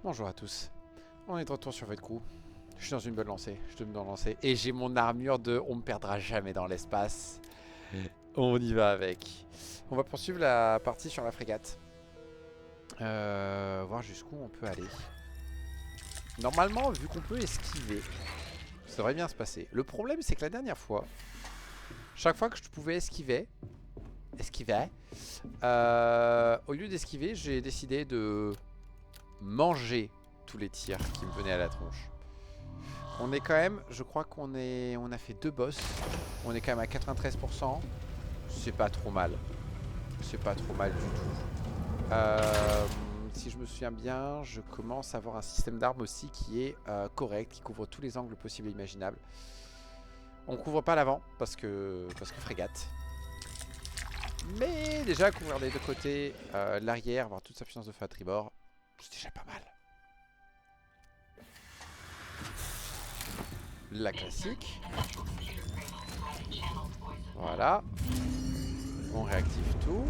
Bonjour à tous. On est de retour sur votre crew. Je suis dans une bonne lancée. Je suis dans une lancée. Et j'ai mon armure de on me perdra jamais dans l'espace. On y va avec. On va poursuivre la partie sur la frégate. Voir jusqu'où on peut aller. Normalement, vu qu'on peut esquiver, ça devrait bien se passer. Le problème, c'est que la dernière fois, chaque fois que je pouvais esquiver, au lieu d'esquiver, j'ai décidé de manger tous les tirs qui me venaient à la tronche. On est quand même, je crois qu'on a fait 2 boss. On est quand même à 93%. C'est pas trop mal. C'est pas trop mal du tout. Si je me souviens bien, je commence à avoir un système d'armes aussi qui est correct, qui couvre tous les angles possibles et imaginables. On couvre pas l'avant parce que frégate. Mais déjà couvrir les deux côtés, l'arrière, avoir toute sa puissance de feu à tribord, c'est déjà pas mal. La classique. Voilà. On réactive tout.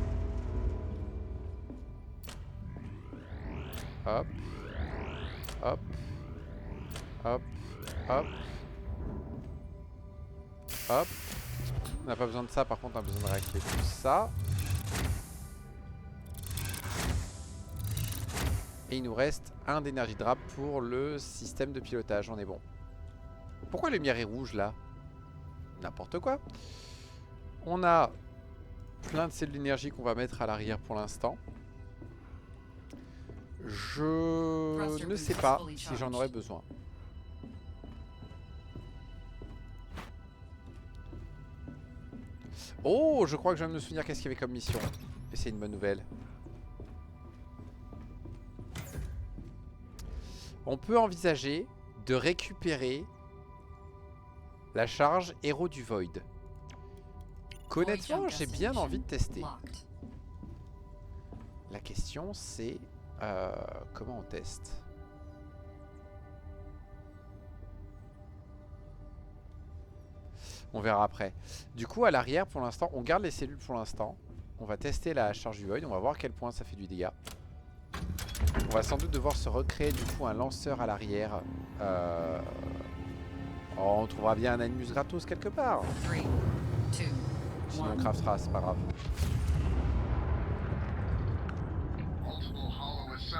Hop. Hop. Hop. Hop. Hop. On n'a pas besoin de ça, par contre on a besoin de réactiver tout ça. Et il nous reste un d'énergie drap pour le système de pilotage, on est bon. Pourquoi la lumière est rouge là? N'importe quoi. On a plein de cellules d'énergie qu'on va mettre à l'arrière pour l'instant. Je ne sais pas si j'en aurais besoin. Oh, je crois que je viens de me souvenir qu'est-ce qu'il y avait comme mission. Et c'est une bonne nouvelle. On peut envisager de récupérer la charge héros du Void. Honnêtement, j'ai bien envie de tester. La question c'est comment on teste? On verra après. Du coup, à l'arrière, pour l'instant, on garde les cellules pour l'instant. On va tester la charge du Void. On va voir à quel point ça fait du dégât. On va sans doute devoir se recréer du coup un lanceur à l'arrière. Oh, on trouvera bien un animus gratos quelque part. Sinon on craftera, c'est pas grave.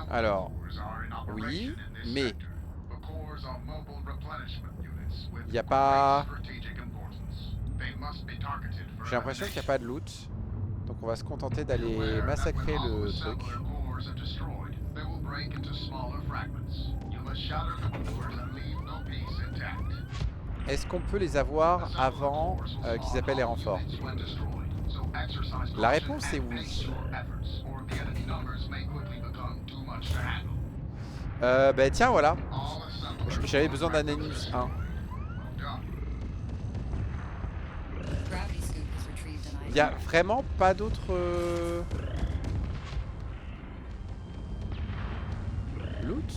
Alors, oui, mais il n'y a pas... J'ai l'impression qu'il n'y a pas de loot. Donc on va se contenter d'aller massacrer le truc. Est-ce qu'on peut les avoir avant qu'ils appellent les renforts? La réponse est oui. Bah tiens, voilà. J'avais besoin d'un Enus 1. Il n'y a vraiment pas d'autre loot?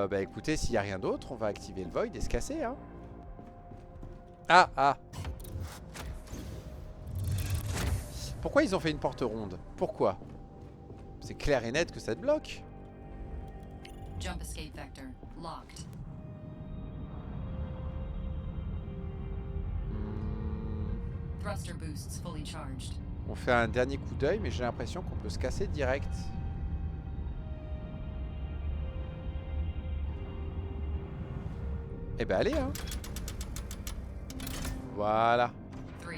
Bah écoutez, s'il n'y a rien d'autre, on va activer le Void et se casser, hein. Ah, ah. Pourquoi ils ont fait une porte ronde? Pourquoi? C'est clair et net que ça te bloque. Jump escape vector locked. Thruster boosts fully charged. On fait un dernier coup d'œil, mais j'ai l'impression qu'on peut se casser direct. Eh ben allez, hein. Voilà. 3,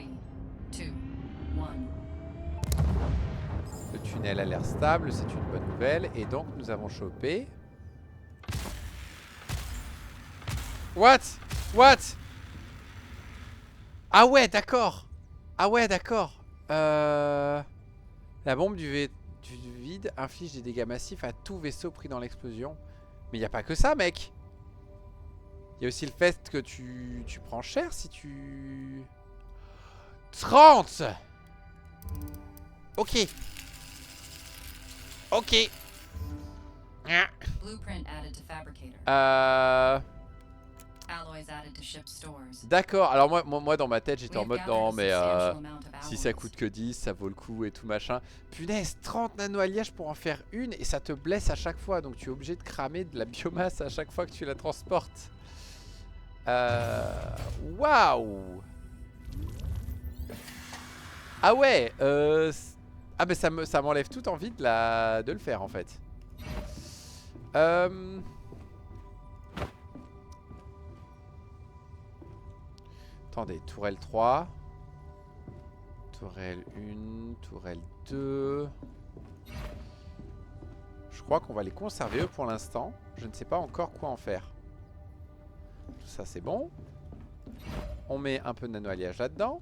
2, 1. Le tunnel a l'air stable, c'est une bonne nouvelle. Et donc nous avons chopé... What? What? Ah ouais, d'accord. Ah ouais, d'accord. La bombe du vide inflige des dégâts massifs à tout vaisseau pris dans l'explosion. Mais il n'y a pas que ça, mec. Il y a aussi le fait que tu prends cher si tu... 30. Ok. Ok. Blueprint added to fabricator. Euh... Alloys added to ship stores. D'accord, alors moi dans ma tête j'étais en We've mode gathered non a mais substantial amount of si ça alloys. coûte que 10 ça vaut le coup et tout machin. Punaise, 30 nano-alliages pour en faire une et ça te blesse à chaque fois, donc tu es obligé de cramer de la biomasse à chaque fois que tu la transportes. Waouh. Ah ouais, ah mais ça m'enlève toute envie de le faire en fait. Attendez, tourelle 3. Tourelle 1, tourelle 2. Je crois qu'on va les conserver eux pour l'instant. Je ne sais pas encore quoi en faire. Tout ça c'est bon. On met un peu de nano-alliage là-dedans.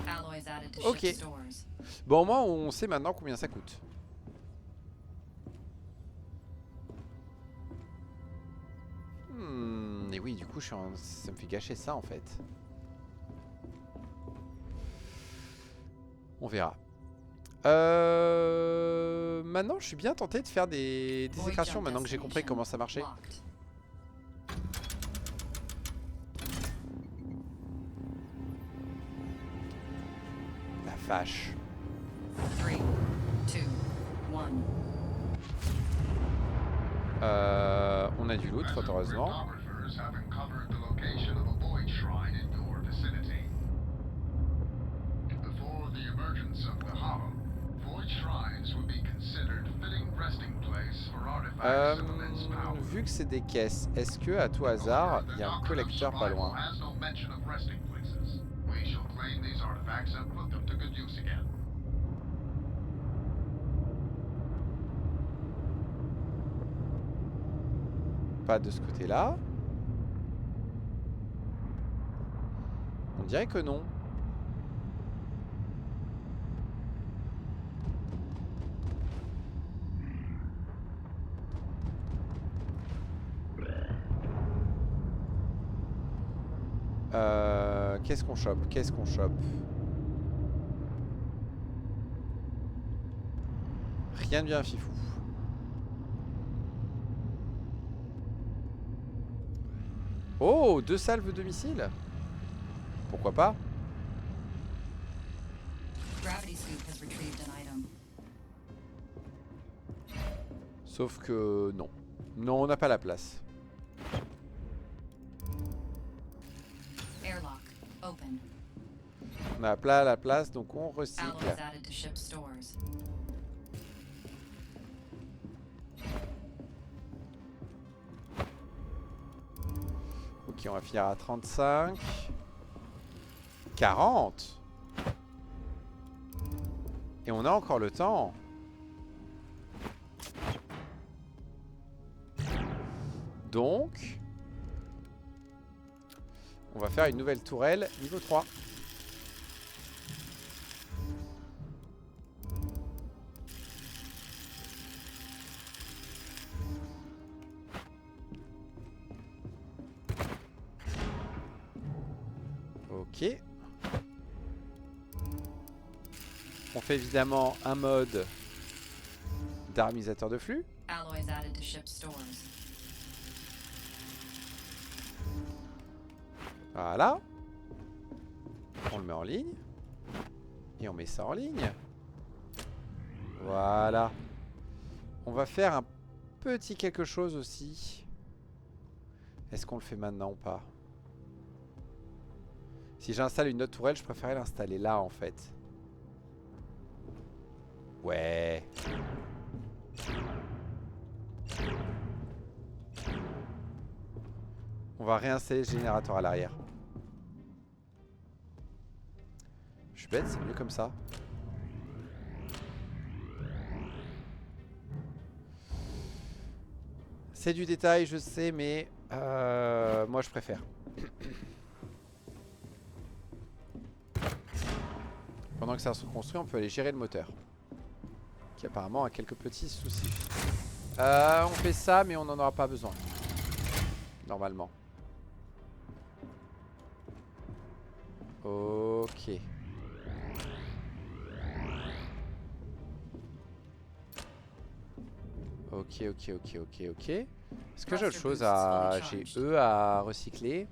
Alloys added to Ok. ship stores. Bon, au moins on sait maintenant combien ça coûte. Et oui, du coup, ça me fait gâcher ça en fait. On verra. Maintenant, je suis bien tenté de faire des Void désécrations jump maintenant que j'ai compris destination comment ça marchait. locked. La vache. 3, 2, 1. On a du loot, fort heureusement. Cartographers have uncovered the location of a void shrine in your vicinity. Before the emergence of the Hollow, void shrines would be considered fitting resting place for artifacts of immense power. Vu que c'est des caisses, est-ce que à tout hasard, il y a un collecteur pas loin? Has no mention of resting places. We shall claim these artifacts and put them to good use again. Pas de ce côté-là. On dirait que non. Qu'est-ce qu'on chope? Qu'est-ce qu'on chope? Rien de bien fifou. Oh, 2 salves de missiles. Pourquoi pas? Gravity Scoop has retrieved an item. Sauf que non. Non, on n'a pas la place. Airlock open. On a pas la place, donc on recycle. Alloys added to ship stores. Ok, on va finir à 35. 40. Et on a encore le temps. Donc, on va faire une nouvelle tourelle niveau 3. Ok. On fait évidemment un mode d'harmonisateur de flux. Alloys added to ship stores. Voilà. On le met en ligne. Et on met ça en ligne. Voilà. On va faire un petit quelque chose aussi. Est-ce qu'on le fait maintenant ou pas? Si j'installe une autre tourelle, je préférerais l'installer là en fait. Ouais. On va réinstaller le générateur à l'arrière. Je suis bête, c'est mieux comme ça. C'est du détail, je sais, mais moi je préfère. Pendant que ça se construit, on peut aller gérer le moteur. Qui apparemment a quelques petits soucis. On fait ça, mais on n'en aura pas besoin. Normalement. Ok. Ok. Est-ce que j'ai autre chose à... J'ai eux à recycler.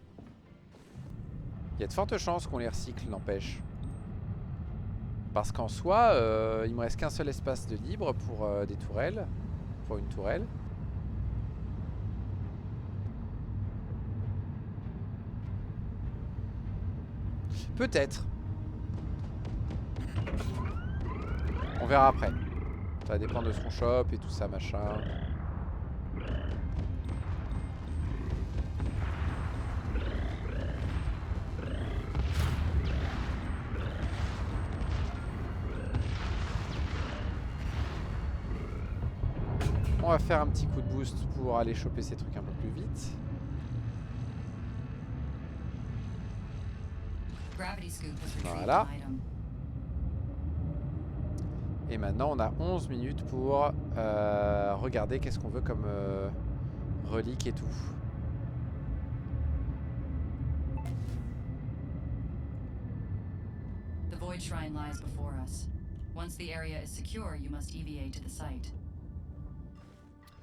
Il y a de fortes chances qu'on les recycle, n'empêche. Parce qu'en soi, il me reste qu'un seul espace de libre pour des tourelles. Pour une tourelle. Peut-être. On verra après. Ça va dépendre de ce qu'on chope et tout ça, machin. On va faire un petit coup de boost pour aller choper ces trucs un peu plus vite. Voilà. Et maintenant on a 11 minutes pour regarder qu'est-ce qu'on veut comme relique et tout. The Void Shrine lies before us. Once the area is secure, you must EVA to the site.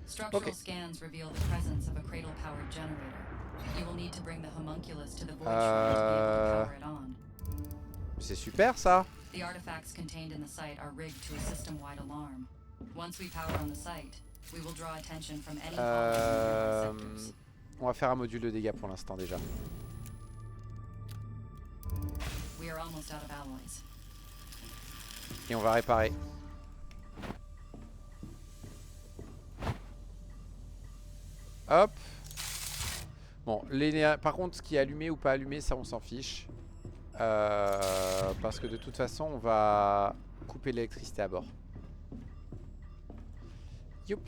Structural scans reveal the presence of a cradle-powered generator. You will need to bring the homunculus to the Void Shrine to be able to power it on. C'est super ça. The artifacts contained in the site are rigged to a system-wide alarm. Once we power on the site, we will draw attention from any sectors. On va faire un module de dégâts pour l'instant déjà. We are almost out of alloys. Et on va réparer. Hop. Bon, par contre, ce qui est allumé ou pas allumé, ça on s'en fiche. Parce que de toute façon, on va couper l'électricité à bord. Youp.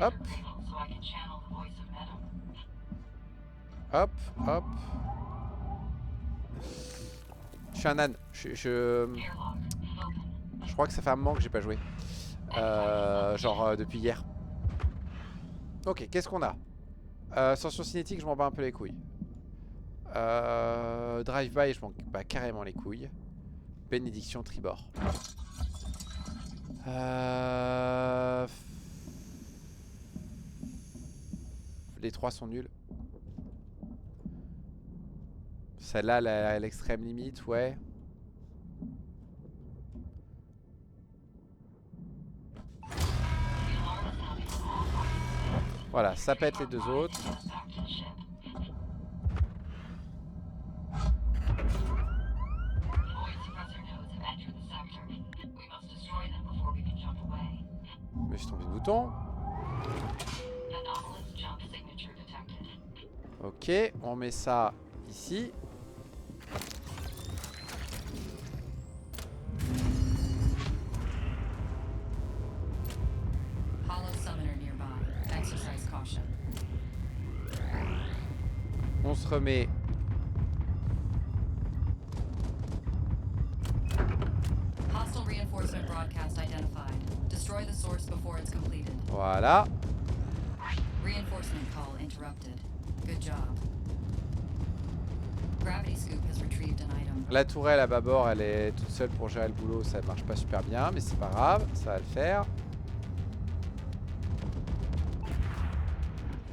Hop. Je suis un âne. Je crois que ça fait un moment que j'ai pas joué. Genre depuis hier. Ok, qu'est-ce qu'on a? Ascension cinétique, je m'en bats un peu les couilles. Drive-by, je m'en bats carrément les couilles. Bénédiction tribord. Les trois sont nuls. Celle-là, à l'extrême limite, ouais. Voilà, ça pète les deux autres. Je me suis trompé de bouton. Ok, on met ça ici. On se remet. Voilà. La tourelle à bâbord, elle est toute seule pour gérer le boulot, ça marche pas super bien, mais c'est pas grave, ça va le faire.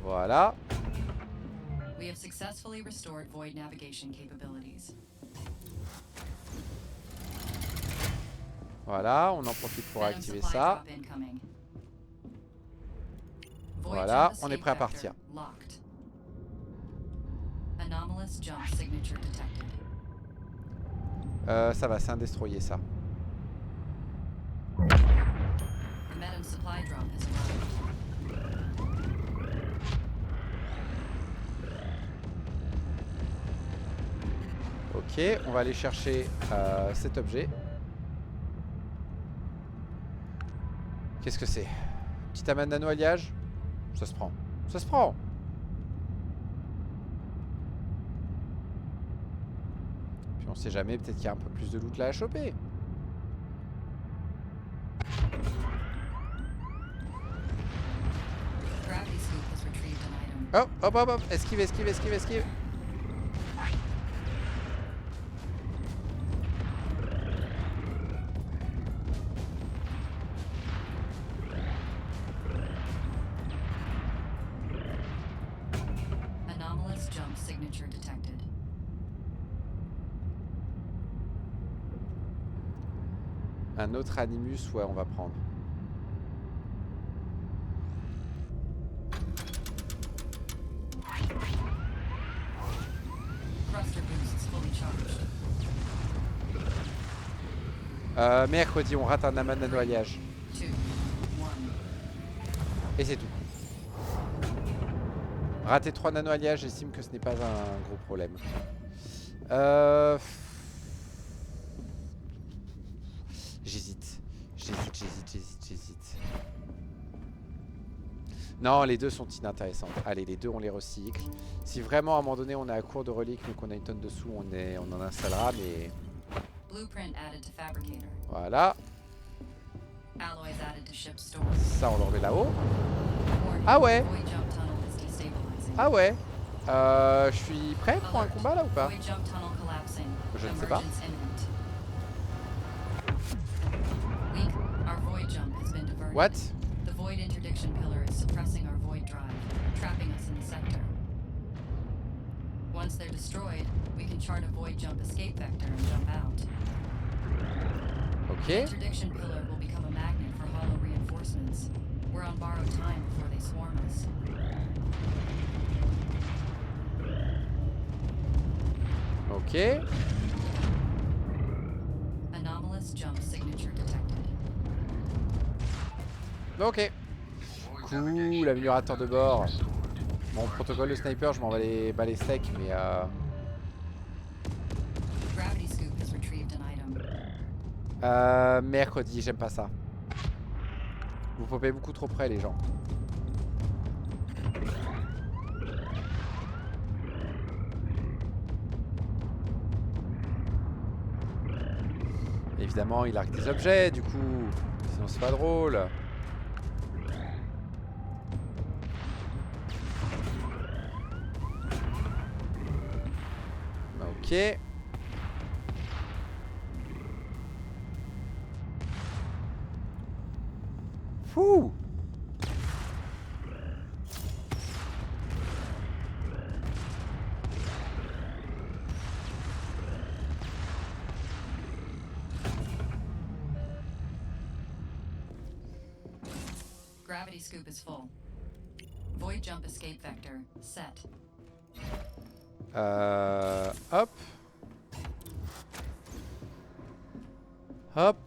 Voilà. Voilà, on en profite pour activer ça. Voilà, on est prêt à partir. Ça va, c'est un destroyer ça. Ok, on va aller chercher cet objet. Qu'est-ce que c'est? Petit amas de nano-alliage? Ça se prend. Ça se prend! Puis on sait jamais, peut-être qu'il y a un peu plus de loot là à choper. Oh, hop, hop, hop. Esquive, esquive, esquive, esquive. Anomalous jump signature detected. Un autre Animus, ouais, on va prendre. Thruster boosts fully charged. Mercredi, on rate un amas de noyage. 2, 1. Et c'est tout. Rater 3 nanoalliages, j'estime que ce n'est pas un gros problème. J'hésite. J'hésite. Non, les deux sont inintéressantes. Allez, les deux, on les recycle. Si vraiment, à un moment donné, on est à court de reliques, mais qu'on a une tonne de sous, on en installera, mais... Blueprint added to fabricator. Voilà. Alloys added to ship stores. Ça, on le remet là-haut. Warning, Ah ouais. Void jump tunnel is destabilizing. Ah ouais. Je suis prêt pour un Alert. combat, là, ou pas? Void jump tunnel collapsing. Je ne sais pas. Emergence imminent. Weak. Our void jump has been diverted. What? The void interdiction pillar is suppressing our void drive, trapping us in the sector. Once they're destroyed, we can chart a void jump escape vector and jump out. The Ok. interdiction pillar will become a magnet for hollow reinforcements. We're on borrowed time before they swarm us. Ok. Anomalous jump signature detected. Ok. Cool, améliorateur de bord. Bon, protocole de sniper, je m'en bats les steaks, mais Gravity scoop has retrieved an item. mercredi, j'aime pas ça. Vous popez beaucoup trop près, les gens. Évidemment, il largue des objets, du coup. Sinon, c'est pas drôle. Ok. Fouh. Gravity scoop is full. Void jump escape vector set. Hop. Hop.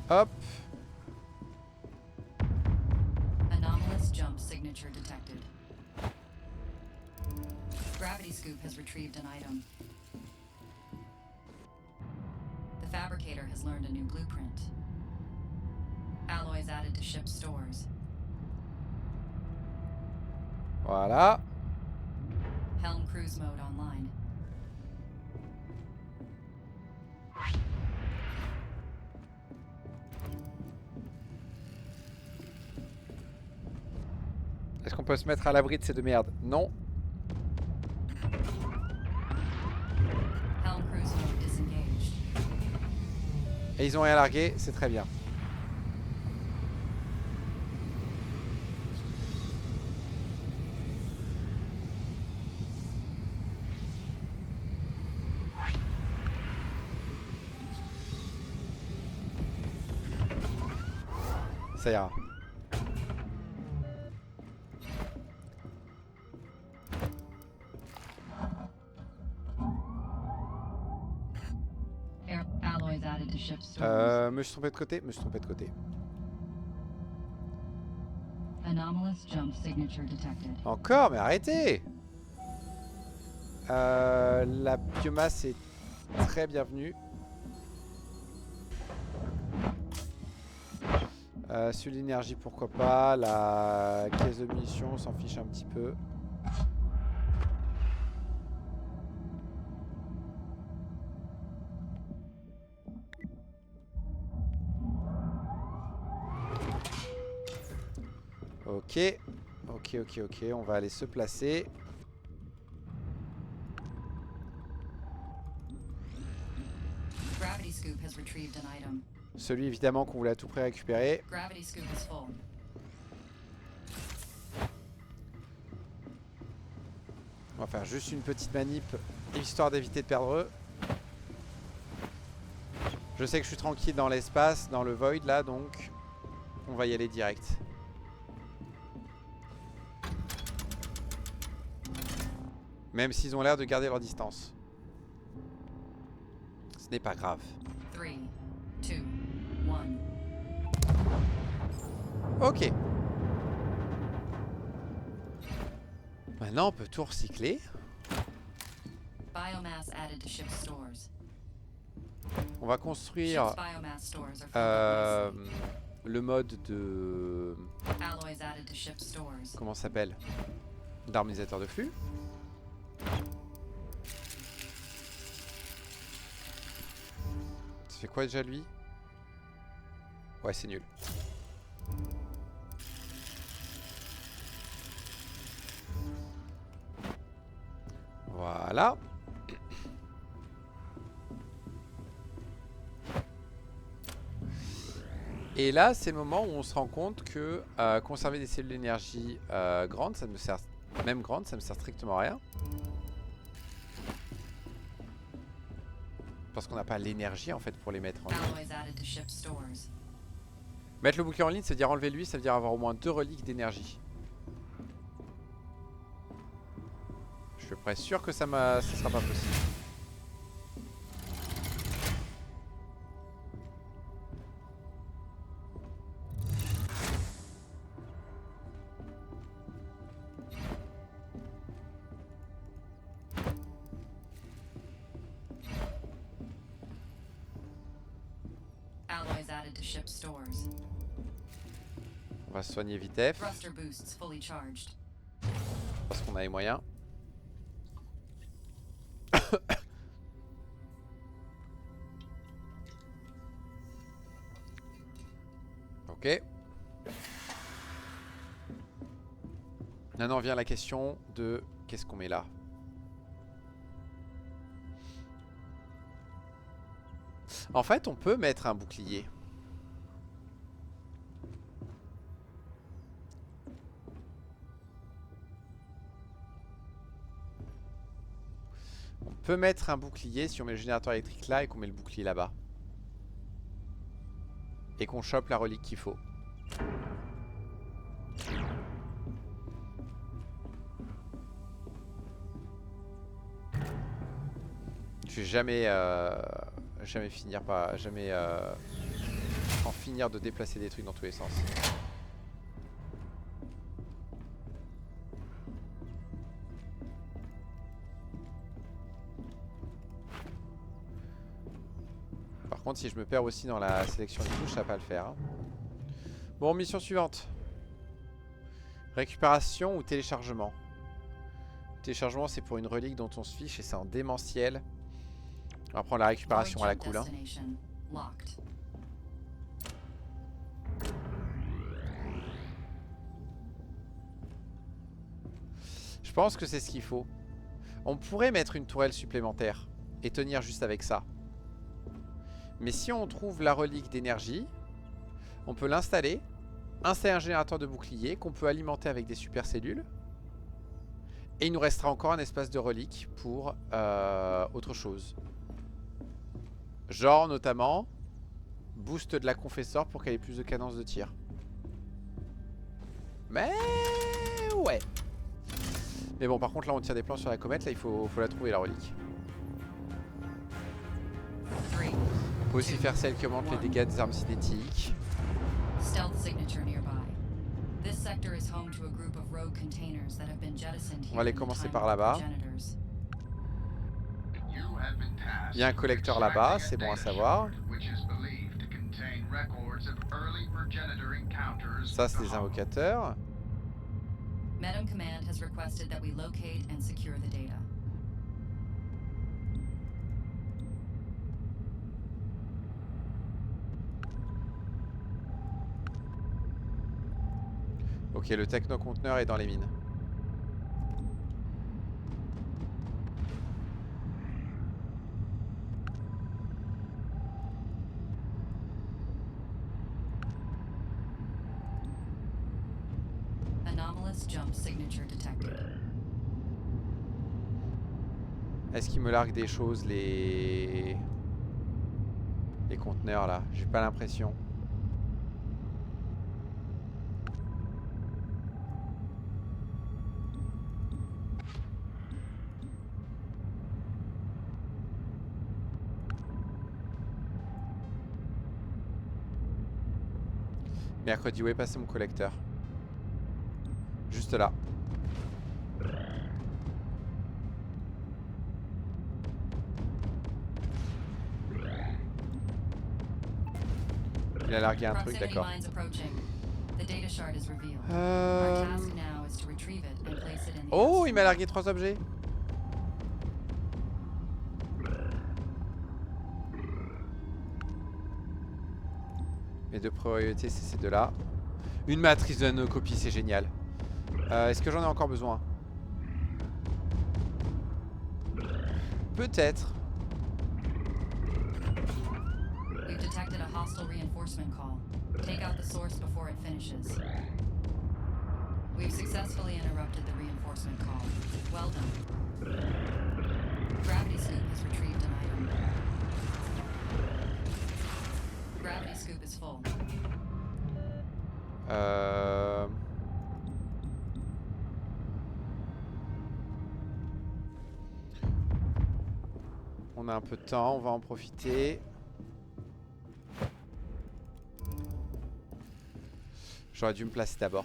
Hop. Anomalous jump signature detected. Gravity scoop has retrieved an item. The fabricator has learned a new blueprint. Alloys added to ship stores. Voilà. Helm cruise mode online. Est-ce qu'on peut se mettre à l'abri de ces deux merdes? Non. Helm cruise mode disengaged. Et ils ont rien largué, c'est très bien. Ça ira. Alloys added to ship stores. Me suis trompé de côté, Anomalous jump signature detected. Encore, mais arrêtez. La biomasse est très bienvenue. Sur l'énergie, pourquoi pas. La caisse de munitions, on s'en fiche un petit peu. Ok. Ok, ok, ok. On va aller se placer. Gravity Scoop has retrieved an item. Celui évidemment qu'on voulait à tout prix récupérer. Gravity Scoop is full. On va faire juste une petite manip, histoire d'éviter de perdre eux. Je sais que je suis tranquille dans l'espace, dans le void là, donc on va y aller direct. Même s'ils ont l'air de garder leur distance. Ce n'est pas grave. 3, 2, 1. Ok. Maintenant on peut tout recycler. Biomass added to ship stores. On va construire Ship's biomass stores are filled up le mode de... nicely. Alloys added to ship stores. Comment ça s'appelle? D'harmonisateur de flux. Ça fait quoi déjà lui? Ouais, c'est nul. Voilà. Et là, c'est le moment où on se rend compte que conserver des cellules d'énergie grandes, ça me sert, même grandes, ça me sert strictement à rien. Parce qu'on n'a pas l'énergie en fait pour les mettre en ligne. Alloys added to ship stores. Mettre le bouclier en ligne, ça veut dire enlever lui, ça veut dire avoir au moins 2 reliques d'énergie. Je suis presque sûr que ça sera pas possible. Alloys added to ship stores. On va se soigner vitef, Thruster boosts fully charged. parce qu'on a les moyens. Ok. Maintenant vient la question de qu'est-ce qu'on met là. En fait, on peut mettre un bouclier. On peut mettre un bouclier si on met le générateur électrique là et qu'on met le bouclier là-bas. Et qu'on chope la relique qu'il faut. Je vais jamais en finir de déplacer des trucs dans tous les sens. Par contre, si je me perds aussi dans la sélection des touches, ça va pas le faire. Hein. Bon, mission suivante. Récupération ou téléchargement. Téléchargement, c'est pour une relique dont on se fiche et c'est en démentiel. On va prendre la récupération à la cool. Hein. Je pense que c'est ce qu'il faut. On pourrait mettre une tourelle supplémentaire et tenir juste avec ça. Mais si on trouve la relique d'énergie, on peut l'installer, installer un générateur de bouclier qu'on peut alimenter avec des super cellules. Et il nous restera encore un espace de relique pour autre chose. Genre notamment boost de la confesseur pour qu'elle ait plus de cadence de tir. Mais ouais. Mais bon, par contre là on tire des plans sur la comète, là il faut la trouver la relique. On peut aussi faire celle qui augmente les dégâts des armes cinétiques. On va aller commencer par là-bas. Il y a un collecteur là-bas, c'est bon à savoir. Ça c'est des invocateurs. Medem Command has requested that we locate and secure the data. Ok, le technoconteneur est dans les mines. Anomalous jump signature detected. Est-ce qu'ils me larguent des choses, les conteneurs là? J'ai pas l'impression. Mercredi, où est passé mon collecteur? Juste là. Il a largué un truc, Proximity d'accord. mines approaching. The data shard is revealed. Our task now is to retrieve it and place it in the Oh, il m'a Astral largué 3 objets. Mes deux priorités, c'est ces deux-là. Une matrice de nanocopie, c'est génial. Est-ce que j'en ai encore besoin? Peut-être. We've detected a hostile reinforcement call. Take out the source before it finishes. We've successfully interrupted the reinforcement call. Well done. Gravity Scoop has retrieved an item. Gravity Scoop is full. On a un peu de temps, on va en profiter. J'aurais dû me placer d'abord.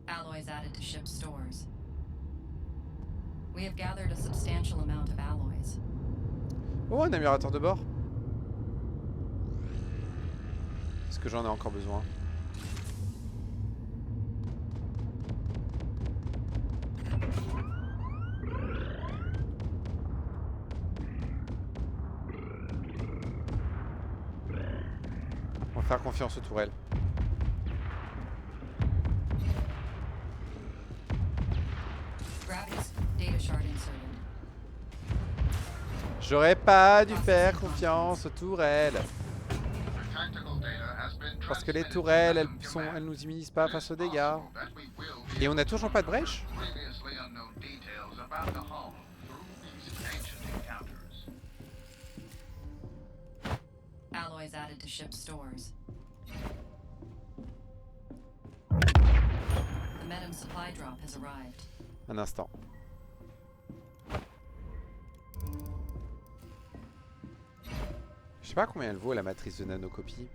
Alloys added to ship stores. We have gathered a substantial amount of alloys. Oh, un améliorateur de bord. Est-ce que j'en ai encore besoin? On va faire confiance aux tourelles. Gravity's data shard inserted. J'aurais pas dû faire confiance aux tourelles. The tactical data has been Parce que les transmitted tourelles, to Gundam Command. elles nous immunisent pas It face is aux dégâts. possible that we will be Et on able a to toujours pas de brèche? uncover previously unknown details about the Hollow through these ancient encounters. Alloys added to ship stores. The Medem supply drop has arrived. Un instant. Je sais pas combien elle vaut la matrice de nanocopie.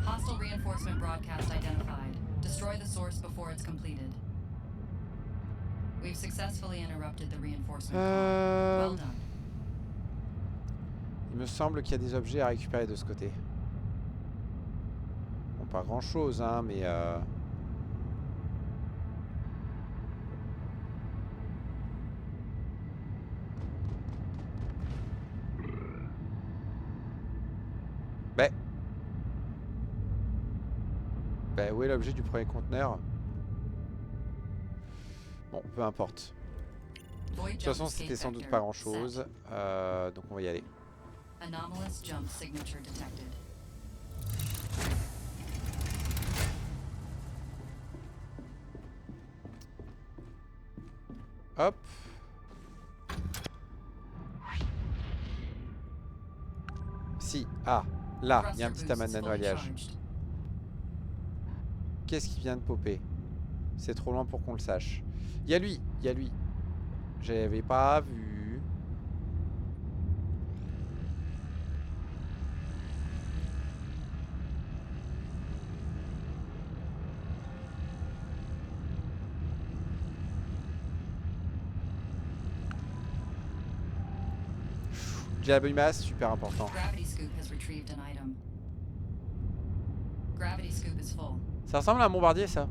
Hostile reinforcement broadcast identified. Destroy the source before it's completed. We've successfully interrupted the reinforcement call. Well done. Il me semble qu'il y a des objets à récupérer de ce côté. Bon, pas grand chose, hein, mais Ben, où est l'objet du premier conteneur? Bon, peu importe. De toute façon, c'était sans doute pas grand chose. Donc on va y aller. Anomalous jump signature detected. Hop. Si, ah, là, il y a un petit amas de nano-alliage. Qu'est-ce qui vient de popper? C'est trop loin pour qu'on le sache. Il y a lui, il y a lui. J'avais pas vu. J'ai la bonne masse, super important. Gravity Scoop has retrieved an item. Gravity Scoop is full. Ça ressemble à un bombardier, ça.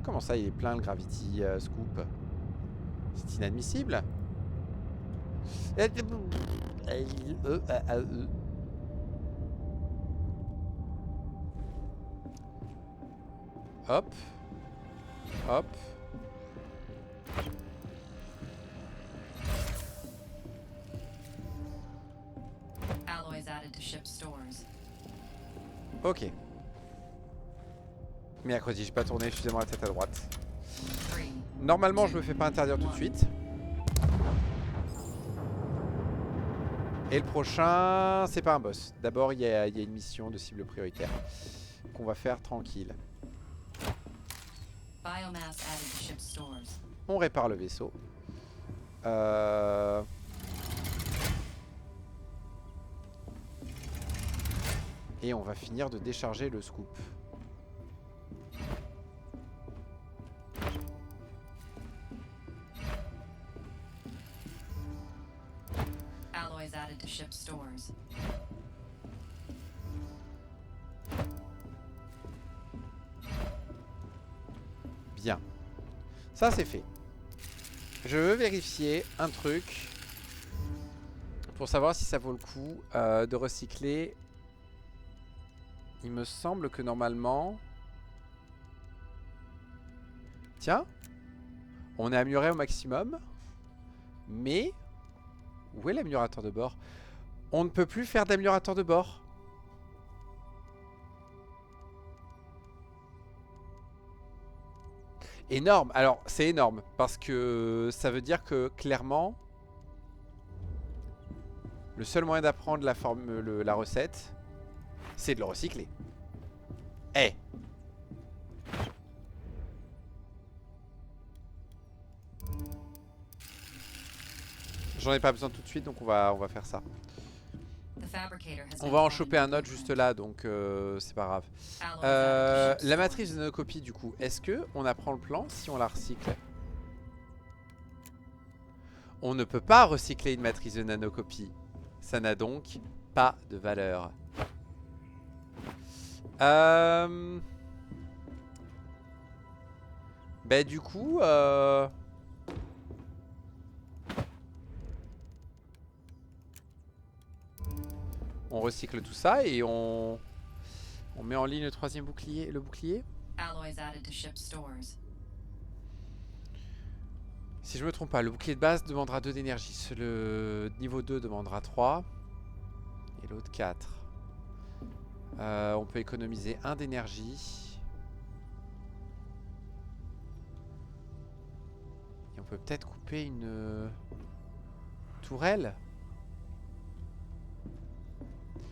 Comment ça, il est plein le Gravity Scoop? C'est inadmissible. Hop. Hop. Alloys added to ship stores. Ok. Mercredi, j'ai pas tourné suffisamment la tête à droite. 3. Normalement, je me fais pas interdire tout de suite. Et le prochain, c'est pas un boss. D'abord, il y a une mission de cible prioritaire qu'on va faire tranquille. Biomass added to ship stores. On répare le vaisseau. Et on va finir de décharger le scoop. Alloys added to ship stores. Bien. Ça, c'est fait. Je veux vérifier un truc pour savoir si ça vaut le coup de recycler. Il me semble que normalement... Tiens, on est amélioré au maximum. Mais... Où est l'améliorateur de bord? On ne peut plus faire d'améliorateur de bord. Énorme. Alors, c'est énorme. Parce que ça veut dire que, clairement... Le seul moyen d'apprendre la recette... c'est de le recycler. Eh! J'en ai pas besoin tout de suite, donc on va faire ça. On va en choper un autre juste là, donc c'est pas grave. La matrice de nanocopie, du coup, est-ce que on apprend le plan si on la recycle? On ne peut pas recycler une matrice de nanocopie. Ça n'a donc pas de valeur. Bah du coup on recycle tout ça et on met en ligne le troisième bouclier, le bouclier. Si je me trompe pas, le bouclier de base demandera 2 d'énergie. Le niveau 2 demandera 3 et l'autre 4. On peut économiser 1 d'énergie. Et on peut peut-être couper une tourelle.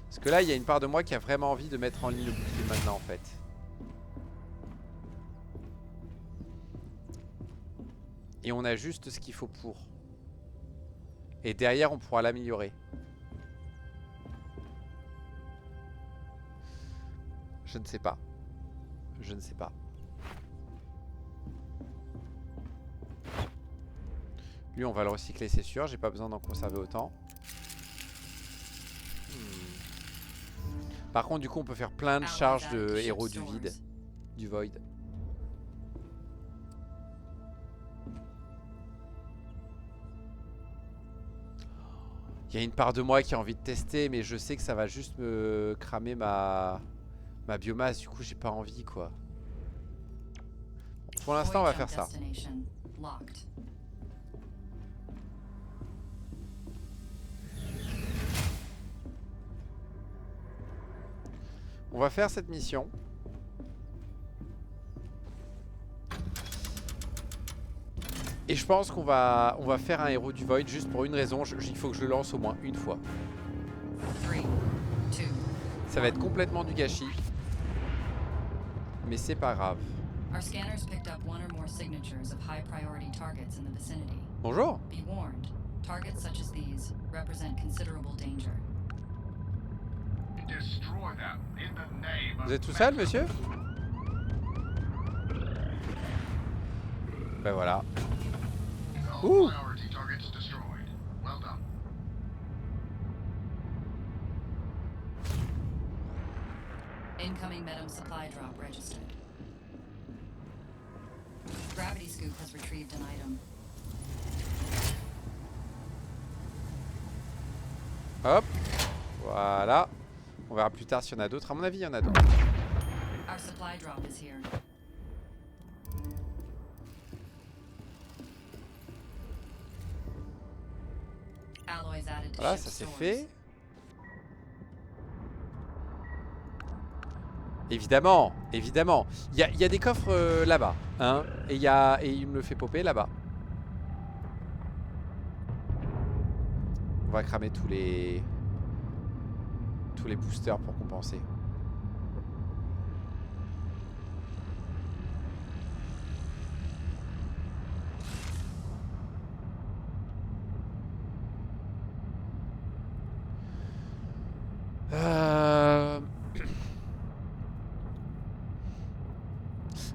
Parce que là, il y a une part de moi qui a vraiment envie de mettre en ligne le bouclier maintenant, en fait. Et on a juste ce qu'il faut pour. Et derrière, on pourra l'améliorer. Je ne sais pas. Je ne sais pas. Lui, on va le recycler, c'est sûr. J'ai pas besoin d'en conserver autant. Par contre, du coup, on peut faire plein de charges de héros du vide. Du void. Il y a une part de moi qui a envie de tester, mais je sais que ça va juste me cramer ma biomasse. Du coup, j'ai pas envie, quoi. Pour l'instant, on va faire ça. On va faire cette mission. Et je pense qu'on va faire un héros du Void juste pour une raison. Il faut que je le lance au moins une fois. Ça va être complètement du gâchis. Mais c'est pas grave. Bonjour. Vous êtes tout seul, monsieur? Ben voilà. Ouh. Confirming Medum supply drop registered. Gravity Scoop has retrieved an item. Hop. Voilà. On verra plus tard s'il y en a d'autres. À mon avis, il y en a d'autres. Our supply drop is here. Alloys added to Voilà, ship ça c'est stores. fait. Évidemment, évidemment. Il y a des coffres là-bas. Hein, et il me le fait popper là-bas. On va cramer tous les boosters pour compenser.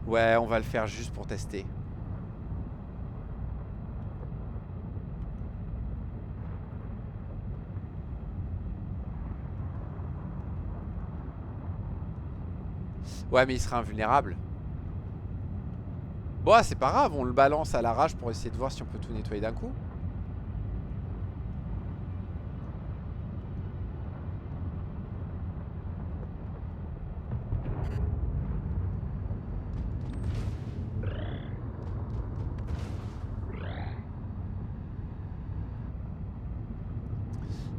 Ouais, on va le faire juste pour tester. Ouais, mais il sera invulnérable. Bon, c'est pas grave, on le balance à l'arrache pour essayer de voir si on peut tout nettoyer d'un coup.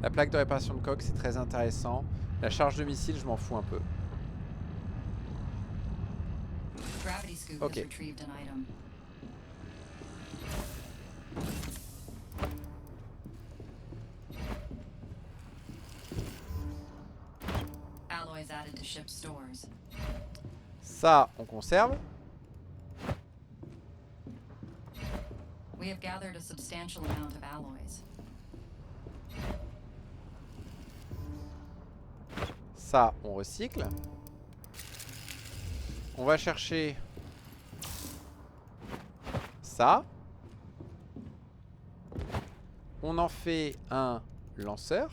La plaque de réparation de coque, c'est très intéressant. La charge de missile, je m'en fous un peu. Gravity Scoop Ok. has retrieved an item. Alloys added to ship stores. Ça, on conserve. We have gathered a substantial amount of alloys. Ça, on recycle. On va chercher ça. On en fait un lanceur.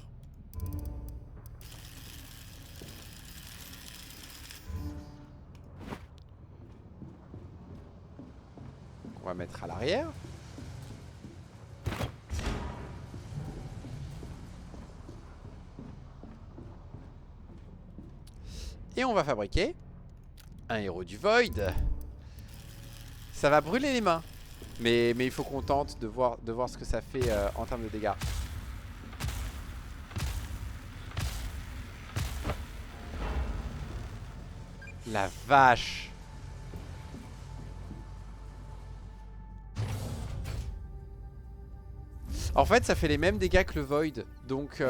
On va mettre à l'arrière. Et on va fabriquer un héros du Void. Ça va brûler les mains. Mais il faut qu'on tente de voir ce que ça fait en termes de dégâts. La vache. En fait, ça fait les mêmes dégâts que le Void. Donc,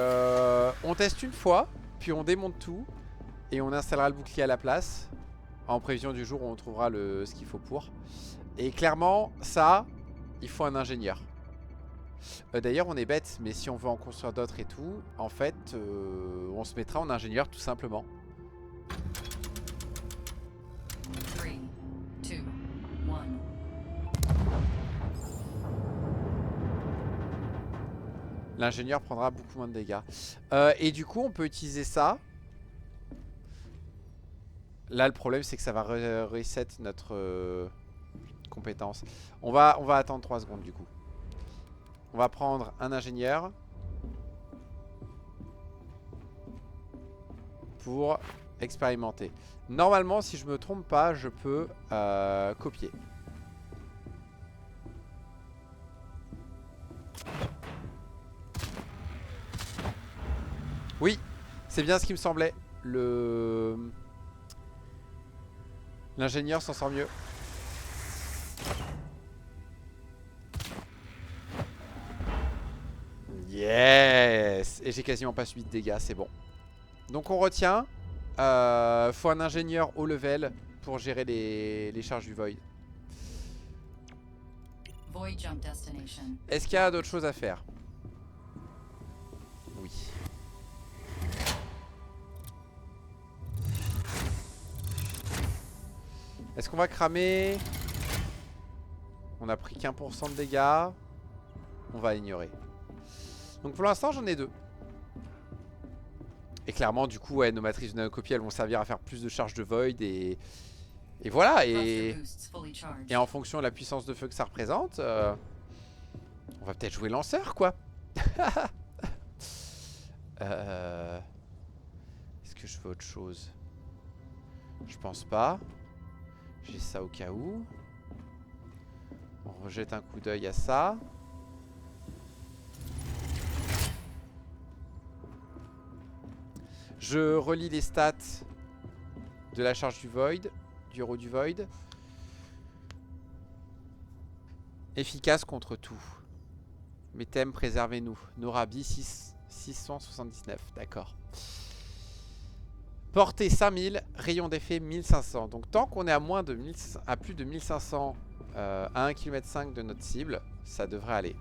on teste une fois, puis on démonte tout. Et on installera le bouclier à la place. En prévision du jour où on trouvera ce qu'il faut pour. Et clairement, ça, il faut un ingénieur. D'ailleurs, on est bête, mais si on veut en construire d'autres et tout, en fait, on se mettra en ingénieur tout simplement. 3, 2, 1. L'ingénieur prendra beaucoup moins de dégâts. Et du coup, on peut utiliser ça. Là, le problème, c'est que ça va reset notre compétence. On va attendre 3 secondes, du coup. On va prendre un ingénieur pour expérimenter. Normalement, si je me trompe pas, je peux copier. Oui, c'est bien ce qui me semblait. L'ingénieur s'en sort mieux. Yes. Et j'ai quasiment pas subi de dégâts, c'est bon. Donc on retient. Faut un ingénieur haut level pour gérer les charges du Void. Void jump destination. Est-ce qu'il y a d'autres choses à faire? Oui. Est-ce qu'on va cramer? On a pris qu'1% de dégâts. On va ignorer. Donc pour l'instant j'en ai 2. Et clairement, du coup, ouais, nos matrices de nanocopie, elles vont servir à faire plus de charges de Void. Et voilà. Thruster boosts fully Et charged. en fonction de la puissance de feu que ça représente, on va peut-être jouer lanceur, quoi. Est-ce que je veux autre chose? Je pense pas. J'ai ça au cas où. On rejette un coup d'œil à ça. Je relis les stats de la charge du Void, du héros du Void. Efficace contre tout. Mes thèmes, préservez-nous. Norabi 679, d'accord. Portée 5000, rayon d'effet 1500. Donc tant qu'on est à, à plus de 1500 à 1,5 km de notre cible, ça devrait aller.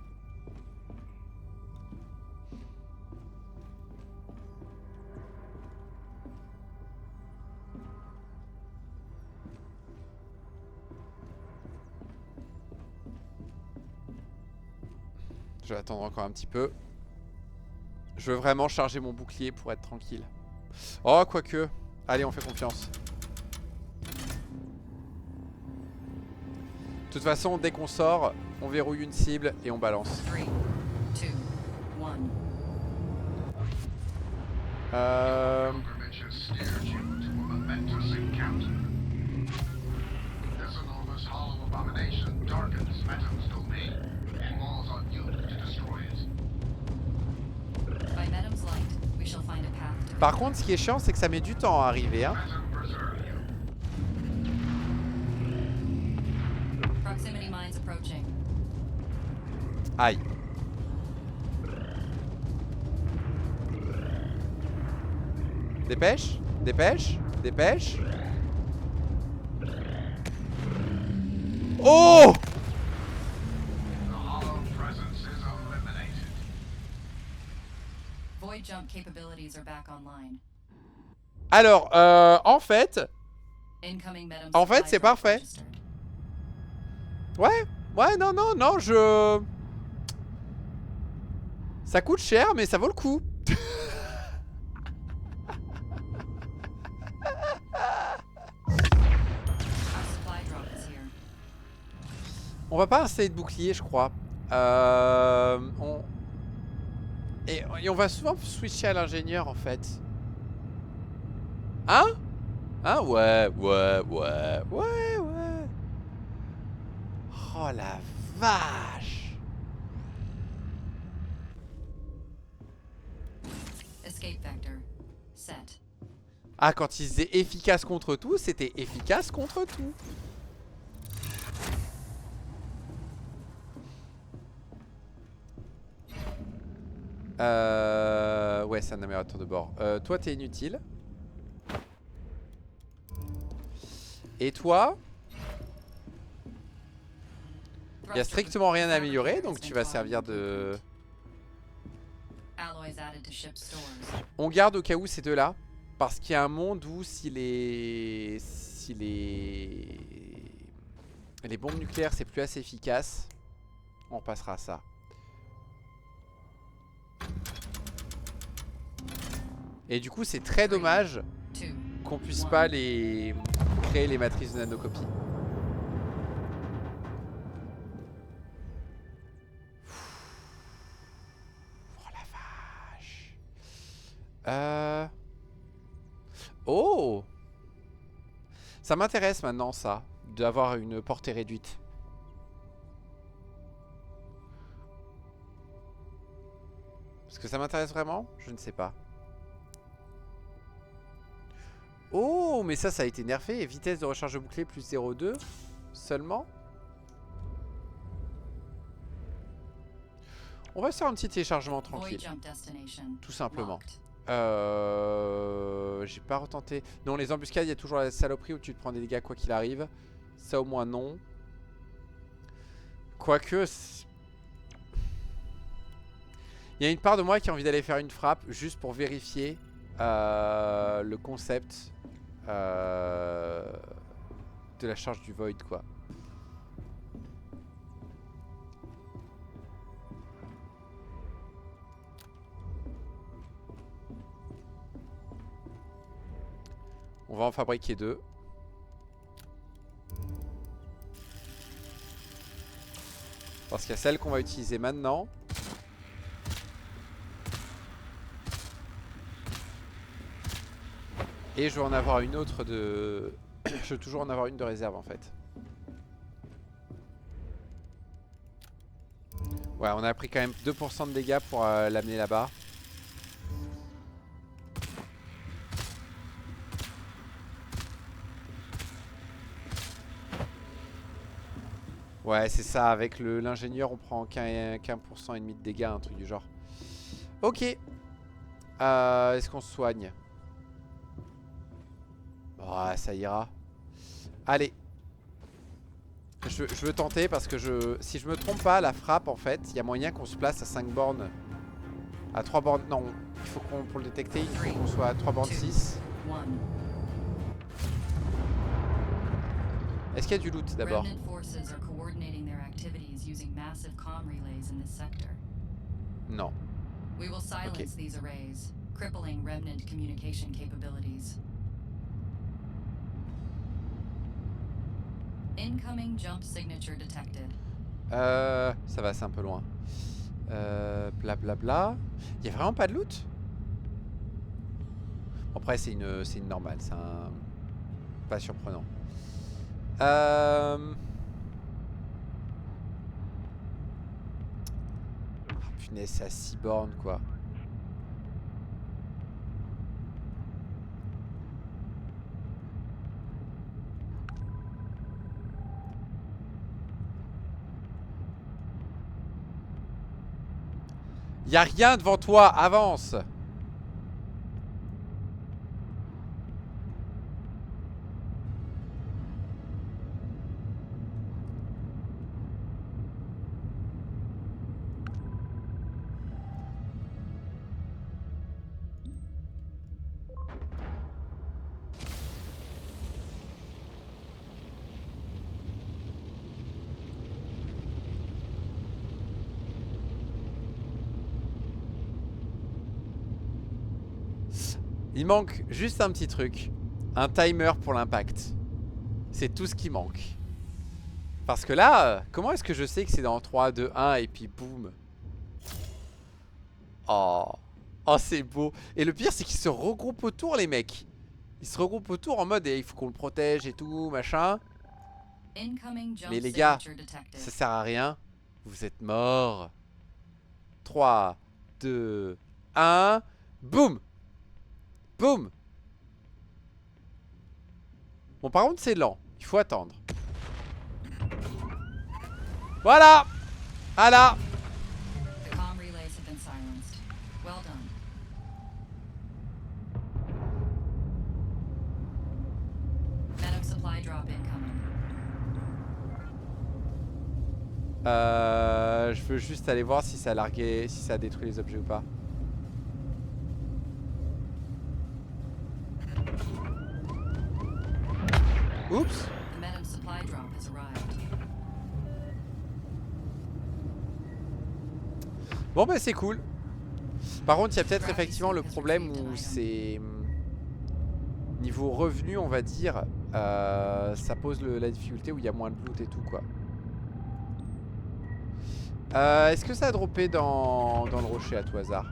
Je vais attendre encore un petit peu. Je veux vraiment charger mon bouclier pour être tranquille. Oh, quoique. Allez, on fait confiance. De toute façon, dès qu'on sort, on verrouille une cible et on balance. 3, 2, 1. Pilgrimage has steered you to a momentous encounter. This enormous hollow abomination darkens Metam's domain and falls on you to destroy it. By Metam's light, we shall find a path to Par contre, ce qui est chiant, c'est que ça met du temps à arriver. Hein. Metam preserve you. proximity mines approaching. Aïe. Dépêche, dépêche, dépêche. Oh! The hollow presence is eliminated. Void jump capabilities are back online. Alors, en fait, Incoming Metam En fait, supply c'est drop parfait. registered. ouais, non, je... Ça coûte cher, mais ça vaut le coup. Our supply drop is here. On va pas installer de bouclier, je crois. Et on va souvent switcher à l'ingénieur, en fait. Hein? Hein? Ouais. Oh la vache! Escape vector set. Ah, quand il disait efficace contre tout, c'était efficace contre tout. Ouais, c'est un améliorateur de bord. Toi, t'es inutile. Et toi, il y a strictement rien à améliorer, donc tu vas servir de... Alloys added to ship stores. On garde au cas où ces deux-là, parce qu'il y a un monde où si les bombes nucléaires c'est plus assez efficace, on passera à ça. Et du coup, c'est très dommage 2. qu'on puisse pas créer les matrices de nanocopie. Oh la vache. Oh! Ça m'intéresse maintenant, ça, d'avoir une portée réduite. Est-ce que ça m'intéresse vraiment? Je ne sais pas. Oh, mais ça a été nerfé. Vitesse de recharge de bouclier plus 0,2 seulement. On va se faire un petit téléchargement Void tranquille. jump destination. Tout simplement. Locked. J'ai pas retenté. Non, les embuscades, il y a toujours la saloperie où tu te prends des dégâts quoi qu'il arrive. Ça au moins non. Quoique... Il y a une part de moi qui a envie d'aller faire une frappe juste pour vérifier le concept de la charge du Void, quoi. On va en fabriquer 2. Parce qu'il y a celle qu'on va utiliser maintenant. Et je vais en avoir une autre de... je veux toujours en avoir une de réserve en fait. Ouais, on a pris quand même 2% de dégâts pour l'amener là-bas. Ouais, c'est ça. Avec l'ingénieur, on prend qu'1% et demi de dégâts, un truc du genre. Ok. Est-ce qu'on se soigne? Oh, ça ira. Allez. Je veux tenter parce que si je me trompe pas, la frappe, en fait, il y a moyen qu'on se place à 5 bornes. À 3 bornes. Non, il faut qu'on, pour le détecter, il faut qu'on soit à 3 bornes 6. Est-ce qu'il y a du loot d'abord? Non. We will silence these arrays, crippling remnant communication capabilities. Incoming jump signature detected. Ça va, c'est un peu loin. Blablabla. Il y a vraiment pas de loot? Après, c'est une normale, c'est un... pas surprenant. Ah, punaise, c'est à 6 bornes quoi. Y a rien devant toi, avance. Il manque juste un petit truc. Un timer pour l'impact. C'est tout ce qui manque. Parce que là, comment est-ce que je sais que c'est dans 3, 2, 1 et puis boum. Oh, oh c'est beau. Et le pire c'est qu'ils se regroupent autour les mecs. Ils se regroupent autour en mode il faut qu'on le protège et tout machin. Mais les gars, ça sert à rien. Vous êtes morts. 3, 2, 1. Boum. Boum. Bon par contre c'est lent. Il faut attendre. Voilà. Voilà. Je veux juste aller voir si ça a largué, si ça a détruit les objets ou pas. Oups. Bon bah c'est cool. Par contre il y a peut-être effectivement le problème où c'est... Niveau revenu on va dire, ça pose la difficulté où il y a moins de loot et tout quoi. Est-ce que ça a droppé dans le rocher à tout hasard?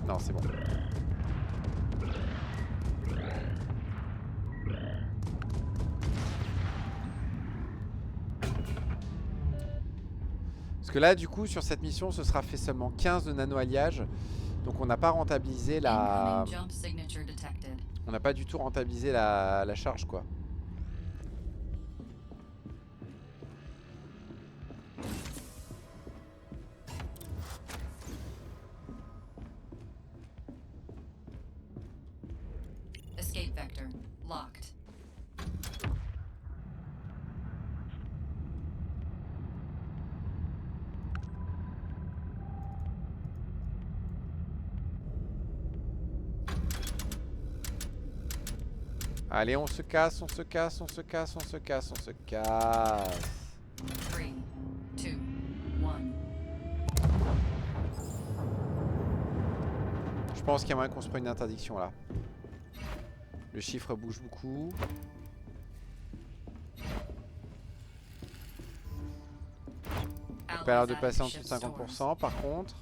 Non c'est bon. Parce que là du coup sur cette mission ce sera fait seulement 15 de nano-alliage. Donc on n'a pas rentabilisé la... On n'a pas du tout rentabilisé la charge quoi. Escape vector locked. Allez, on se casse, on se casse, on se casse, on se casse, on se casse. 3, 2, 1. pense qu'il y a moyen qu'on se prenne une interdiction là. Le chiffre bouge beaucoup. Pas l'air de passer en dessous de 50% par contre.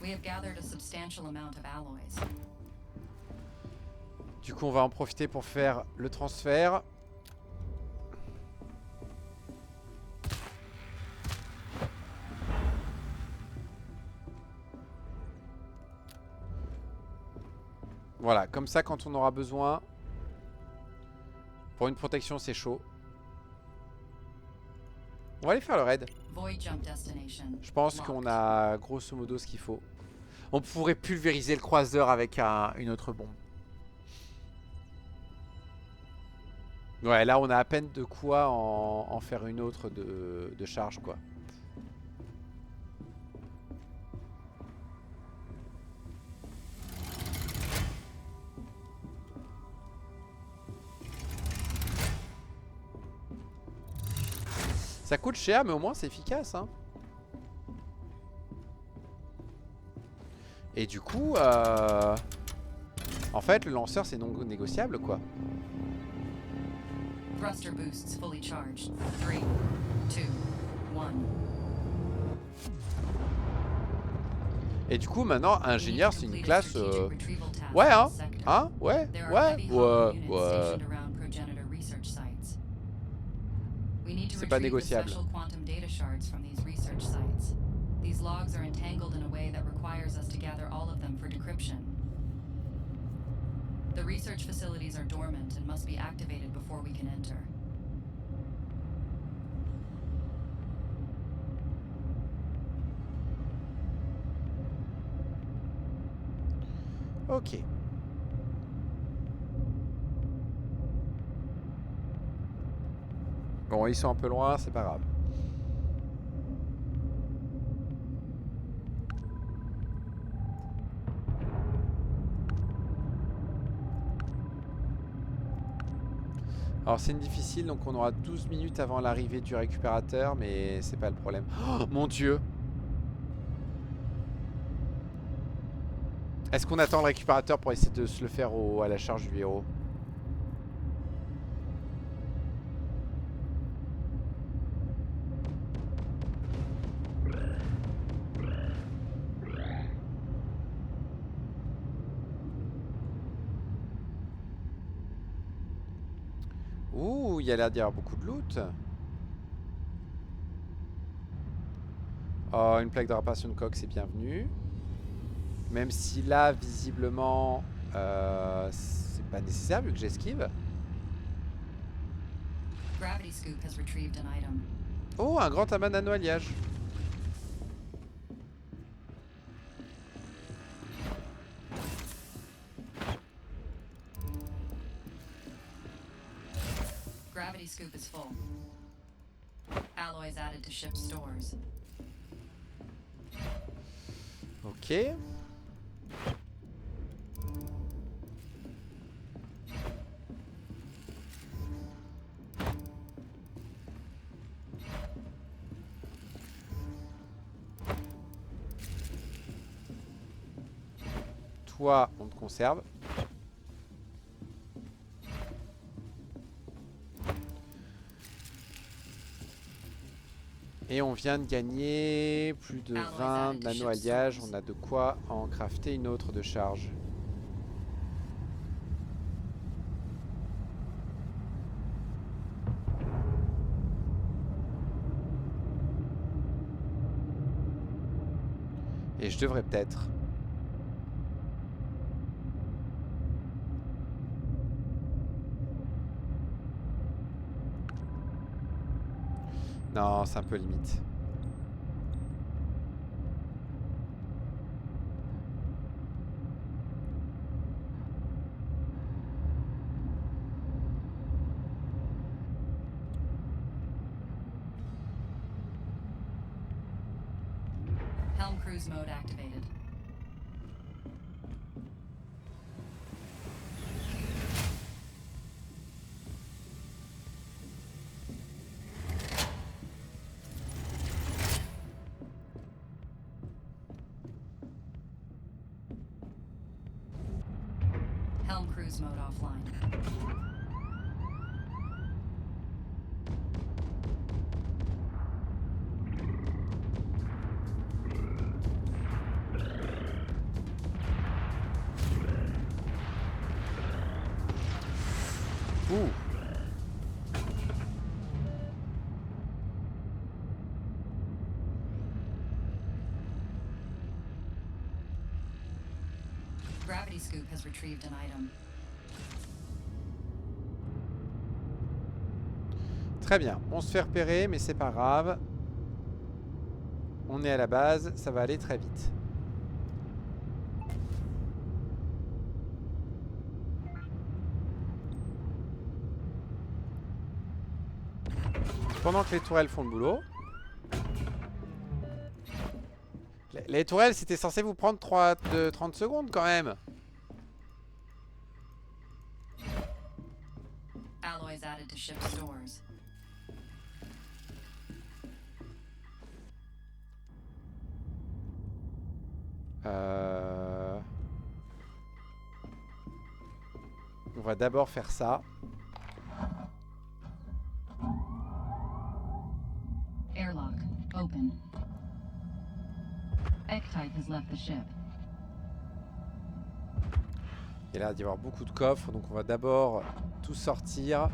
We have gathered a substantial amount of alloys. Du coup on va en profiter pour faire le transfert. Voilà, comme ça quand on aura besoin. Pour une protection c'est chaud. On va aller faire le raid. Void jump destination. Je pense qu'on a grosso modo ce qu'il faut. On pourrait pulvériser le croiseur avec une autre bombe. Ouais, là on a à peine de quoi en faire une autre de charge quoi. Ça coûte cher mais au moins c'est efficace hein. Et du coup en fait le lanceur c'est non négociable quoi. Thruster boosts fully charged. 3, 2, 1. Et du coup maintenant ingénieur c'est une classe ouais hein. Hein ouais ouais. C'est pas négociable. These logs are entangled in a way that requires us to gather all of them for decryption. The research facilities are dormant and must be activated before we can enter. Ok. Bon, ils sont un peu loin, c'est pas grave. Alors c'est une difficile, donc on aura 12 minutes avant l'arrivée du récupérateur, mais c'est pas le problème. Oh mon dieu! Est-ce qu'on attend le récupérateur pour essayer de se le faire à la charge du héros? Ouh, il y a l'air d'y avoir beaucoup de loot. Oh, une plaque de réparation de coque, c'est bienvenu. Même si là, visiblement, c'est pas nécessaire vu que j'esquive. Oh, un grand amas d'anneau-alliage. Gravity scoop is full. Alloys added to ship stores. Ok. Toi, on te conserve. Et on vient de gagner plus de 20 nano-alliages. On a de quoi en crafter une autre de charge. Et je devrais peut-être. Non, c'est un peu limite. Helm cruise mode activated. cruise mode offline. Ouh. Gravity Scoop has retrieved an item. Très bien. On se fait repérer, mais c'est pas grave. On est à la base, ça va aller très vite. Pendant que les tourelles font le boulot. Les tourelles, c'était censé vous prendre 30 secondes quand même. Alloys added to ship stores. On va d'abord faire ça. Airlock open. X-Type has left the ship. Il y a l'air d'y avoir beaucoup de coffres, donc on va d'abord tout sortir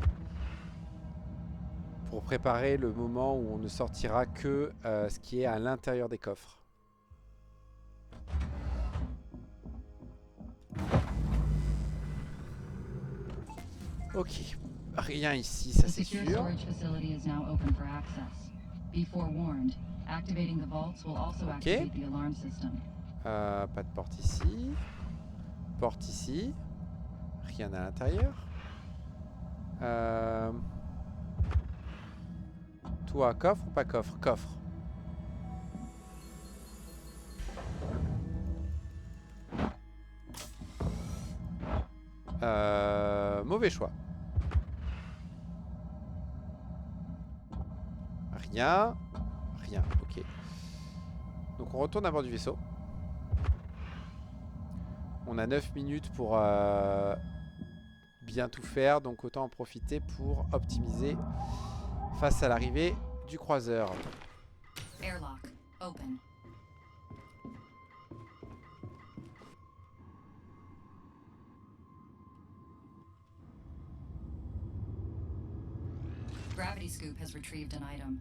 pour préparer le moment où on ne sortira que ce qui est à l'intérieur des coffres. Ok, rien ici, ça The c'est secure sûr. storage facility is now open for access. Be forewarned. Activating the vaults will also activate the alarm system. Pas de porte ici. Porte ici. Rien à l'intérieur. Toi, coffre ou pas coffre? Coffre. Mauvais choix. Rien. Rien, ok. Donc on retourne à bord du vaisseau. On a 9 minutes pour bien tout faire, donc autant en profiter pour optimiser face à l'arrivée du croiseur. Airlock open. Gravity Scoop has retrieved an item.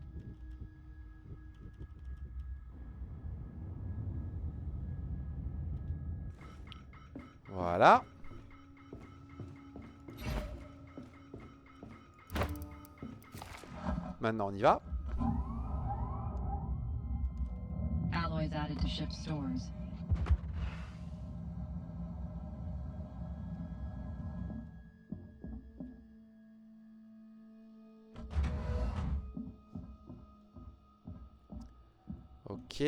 Voilà. Maintenant on y va. Alloys added to ship stores. Ok.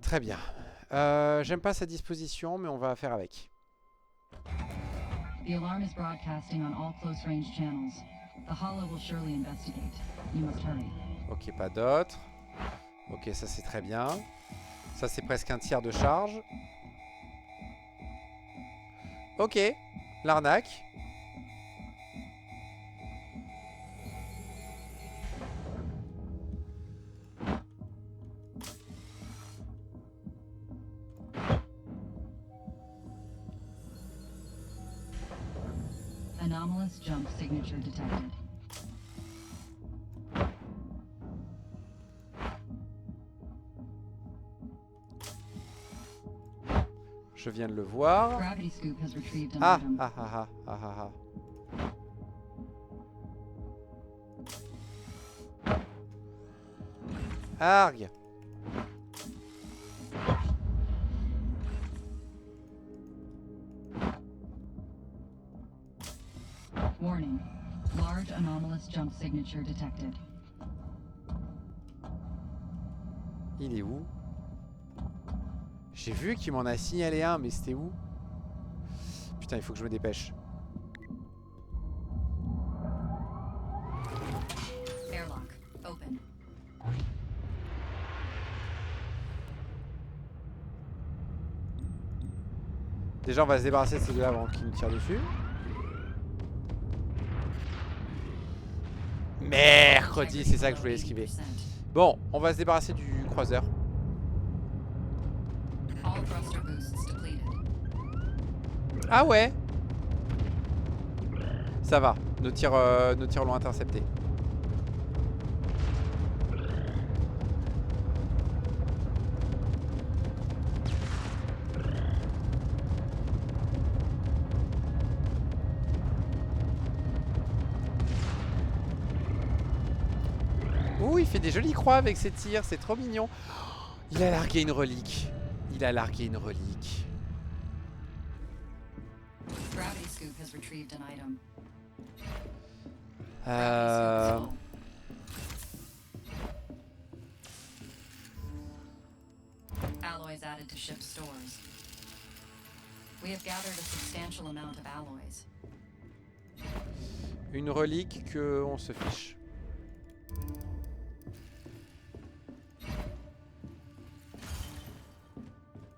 Très bien. J'aime pas sa disposition, mais on va faire avec. The alarm is broadcasting on all close range channels. The Hollow will surely investigate. You must hurry. Ok, pas d'autres. Ok, ça c'est très bien. Ça c'est presque un tiers de charge. Ok, l'arnaque. Anomalous jump signature detected. Je viens de le voir. Gravity Scoop has retrieved an Ah, item. ah, ah, ah, ah, ah, ah. Argue. Warning. Large anomalous jump signature detected. Il est où? J'ai vu qu'il m'en a signalé un, mais c'était où? Putain, il faut que je me dépêche. Airlock open. Déjà, on va se débarrasser de ces deux-là avant qu'ils nous tirent dessus. Mercredi, c'est ça que je voulais esquiver. Bon, on va se débarrasser du croiseur. All thruster boosts depleted. Ah ouais. Ça va, nos tirs l'ont intercepté. Ouh, il fait des jolies croix avec ses tirs, c'est trop mignon. Il a largué une relique. Il a largué une relique. Gravity Scoop has retrieved an item. Euh... Alloys added to ship stores. We have gathered a substantial amount of alloys. Une relique que on se fiche.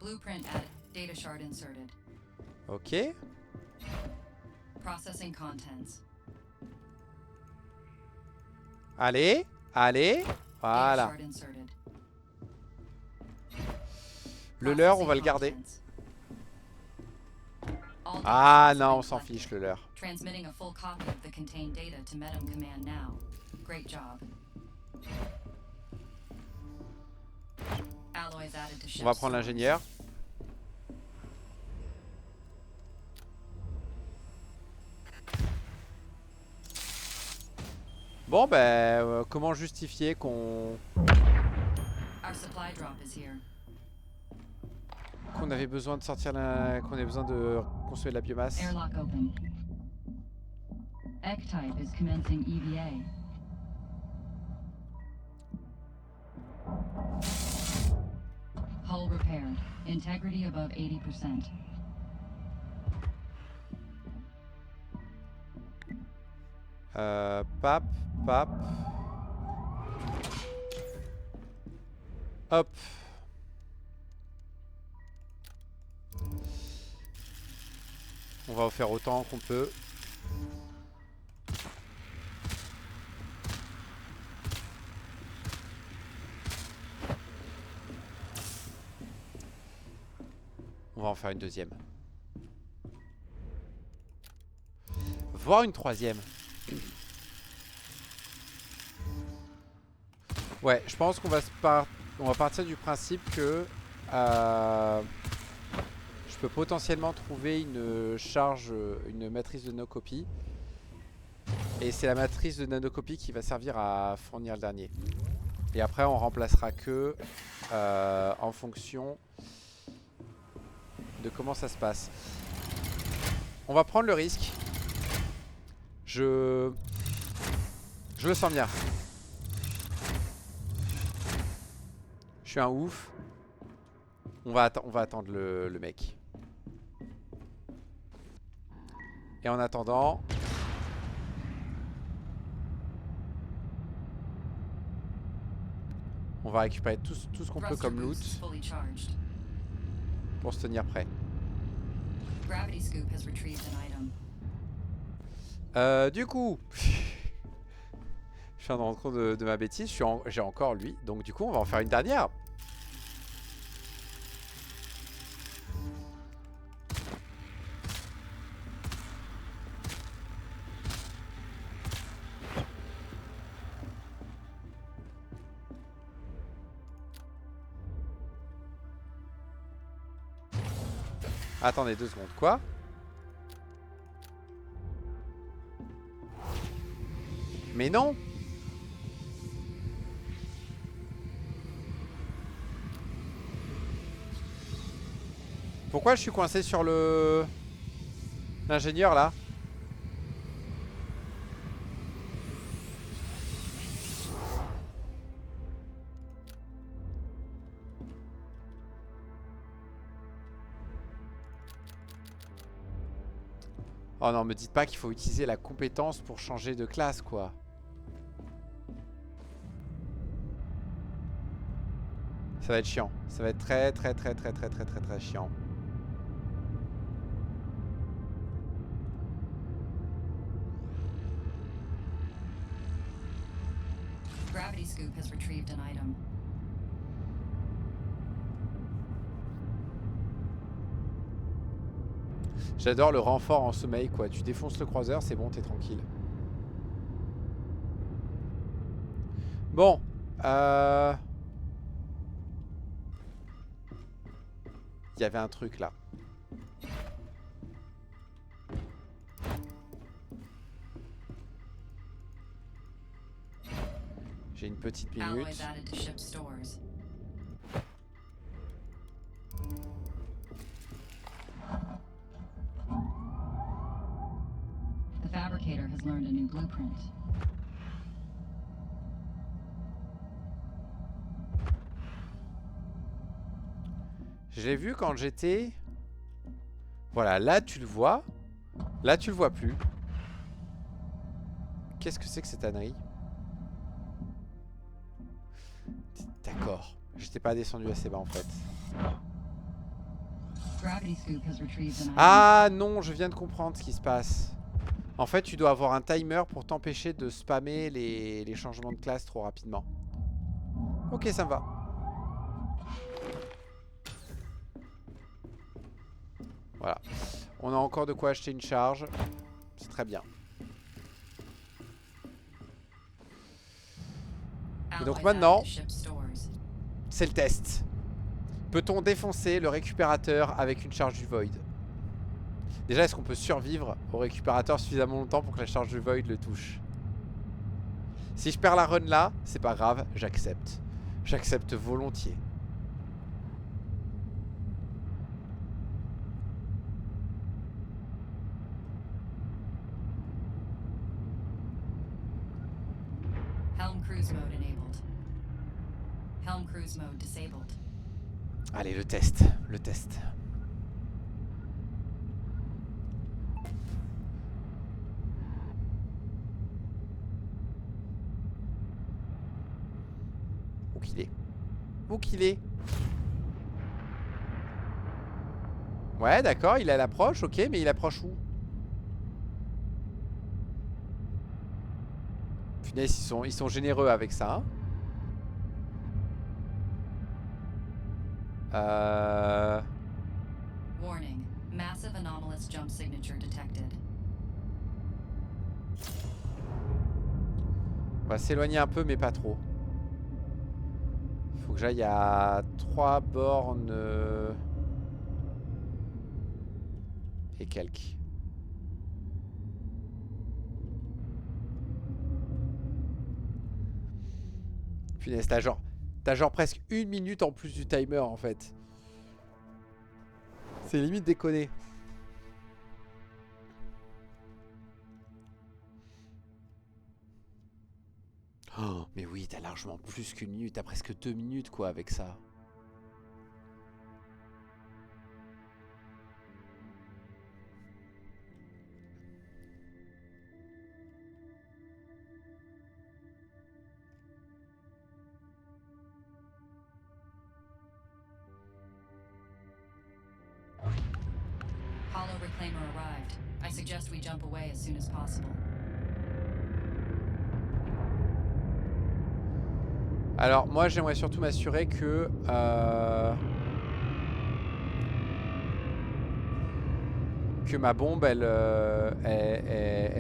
Blueprint added. Data shard inserted. Ok. Processing contents. Allez, allez. Data Voilà. shard inserted. Le leurre, on va le Processing garder. contents. All data Ah shards non, have on been s'en collected. fiche le leurre. Transmitting a full copy of the contained data to Medum Command now. Great job. Alloys added to ship On va prendre stores. l'ingénieur. Bon ben, comment justifier qu'on Our supply drop is here. avait besoin de sortir qu'on ait besoin de construire de la biomasse? Airlock open. X-type is commencing EVA. Hull repaired. Integrity above 80%. Pap, pap. Hop. On va en faire autant qu'on peut. On va en faire une deuxième. Voire une troisième. Ouais, je pense qu'on va on va partir du principe que je peux potentiellement trouver une charge, une matrice de nanocopie. Et c'est la matrice de nanocopie qui va servir à fournir le dernier. Et après on remplacera que en fonction de comment ça se passe. On va prendre le risque. Je le sens bien. Je suis un ouf. On va attendre le mec. Et en attendant, on va récupérer tout ce qu'on peut comme loot pour se tenir prêt. Gravity Scoop has retrieved an item. Du coup, je viens de rendre compte de ma bêtise. J'ai encore lui. Donc du coup, on va en faire une dernière. Attendez 2 secondes. Quoi? Mais non! Pourquoi je suis coincé sur l'ingénieur là? Oh non, me dites pas qu'il faut utiliser la compétence pour changer de classe quoi. Ça va être chiant. Ça va être très chiant. Gravity Scoop has retrieved an item. J'adore le renfort en sommeil, quoi. Tu défonces le croiseur, c'est bon, t'es tranquille. Bon. Il y avait un truc là. J'ai une petite minute. Alloys added to ship stores. The fabricator has learned a new blueprint. Je l'ai vu quand j'étais... Voilà, là tu le vois. Là tu le vois plus. Qu'est-ce que c'est que cette ânerie? D'accord. J'étais pas descendu assez bas en fait. Gravity Scoop has retrieved an item. Ah non, je viens de comprendre ce qui se passe. En fait, tu dois avoir un timer pour t'empêcher de spammer les changements de classe trop rapidement. Ok, ça me va. Voilà. On a encore de quoi acheter une charge. C'est très bien. Et donc maintenant, c'est le test. Peut-on défoncer le récupérateur avec une charge du Void? Déjà, est-ce qu'on peut survivre au récupérateur suffisamment longtemps pour que la charge du Void le touche? Si je perds la run là, c'est pas grave, j'accepte. J'accepte volontiers. Helm cruise mode enabled. Helm cruise mode disabled. Allez, le test. Le test. Où qu'il est? Où qu'il est? Ouais, d'accord, il est à l'approche, ok, mais il approche où? Punaise, ils sont généreux avec ça, hein. Warning. Massive anomalous jump signature detected. On va s'éloigner un peu, mais pas trop. Faut que j'aille à 3 bornes et quelques. Punaise, t'as genre presque 1 minute en plus du timer en fait. C'est limite déconné. Oh, mais oui, t'as largement plus qu'1 minute. T'as presque 2 minutes quoi avec ça. Hollow Reclaimer arrived. I suggest we jump away as soon as possible. Alors moi j'aimerais surtout m'assurer que ma bombe elle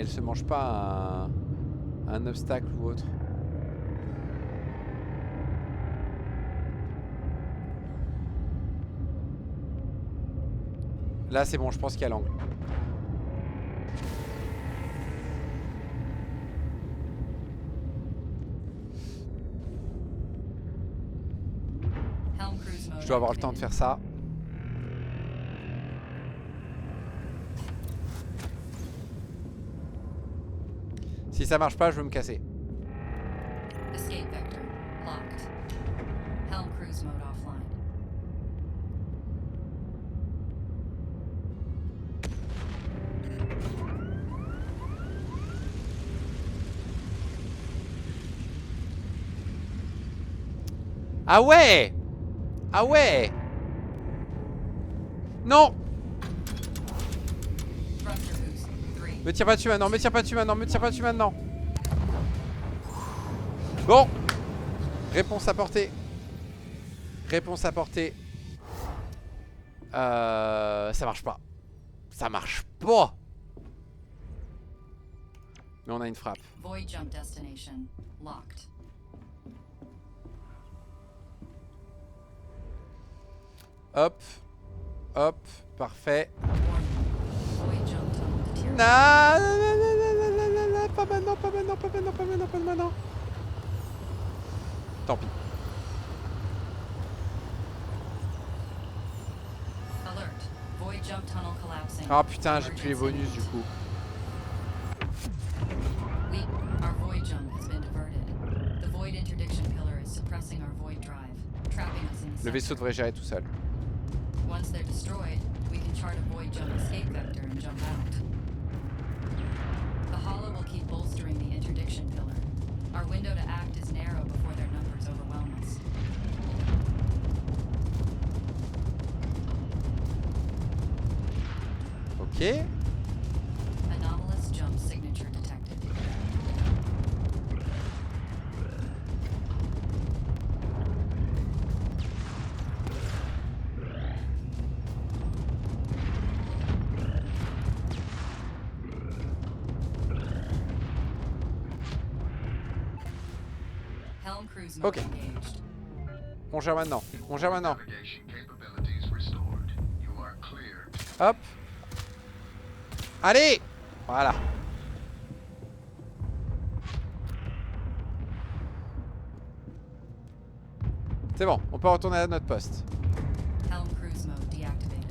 se mange pas un obstacle ou autre. Là c'est bon, je pense qu'il y a l'angle. Je dois avoir le temps de faire ça. Si ça marche pas, je veux me casser. Escape vector locked. Helm cruise mode offline. Ah ouais! Ah ouais! Non! Thruster boost 3. Me tire pas dessus maintenant, me tire pas dessus maintenant, me tire pas dessus maintenant. Bon, Réponse apportée. Réponse apportée. Ça marche pas. Ça marche pas. Mais on a une frappe. Void jump destination locked. Hop. Hop. Parfait. Warning. Void jump tunnel deteriorating. Non, pas maintenant, pas maintenant, pas maintenant, pas maintenant, pas maintenant. Tant pis. Alert. Void jump tunnel collapsing. Ah putain, j'ai plus les bonus du coup. Our void jump has been diverted. The void interdiction pillar is suppressing our void drive, trapping us in the Le vaisseau sector. devrait gérer tout seul. Once they're destroyed, we can chart a void jump escape vector and jump out. The hollow will keep bolstering the interdiction pillar. Our window to act is narrow before their numbers overwhelm us. Ok. Anomalous jump signature detected. Helm cruise mode Okay. engaged. On gère maintenant. On gère maintenant. Navigation capabilities restored. You are clear. Hop. Allez. Voilà. C'est bon, on peut retourner à notre poste. Helm cruise mode deactivated.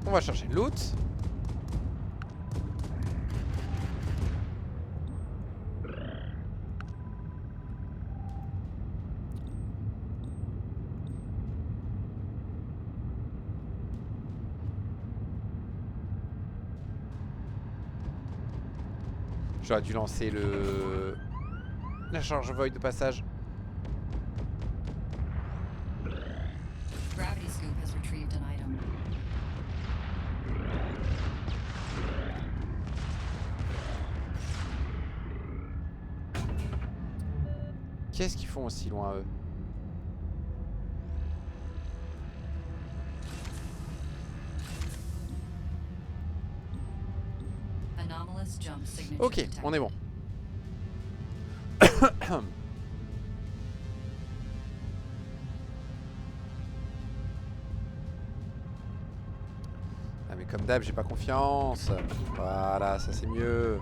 On va chercher le loot. J'aurais dû lancer la charge void de passage. Gravity scoop has retrieved an item. Qu'est-ce qu'ils font aussi loin eux? Anomalous jump signature Ok, detected. on est bon. Ah mais comme d'hab, j'ai pas confiance. Voilà, ça c'est mieux.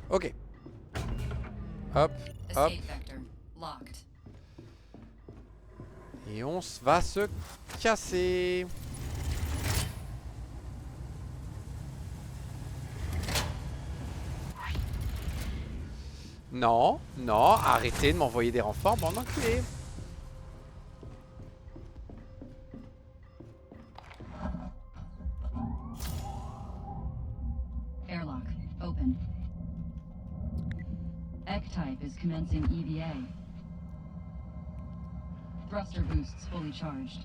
Ok. Hop, hop. Escape vector locked. Et on va se casser. Non, non, arrêtez de m'envoyer des renforts, bande d'enculés. Airlock open. X-type is commencing EVA. Thruster boosts fully charged.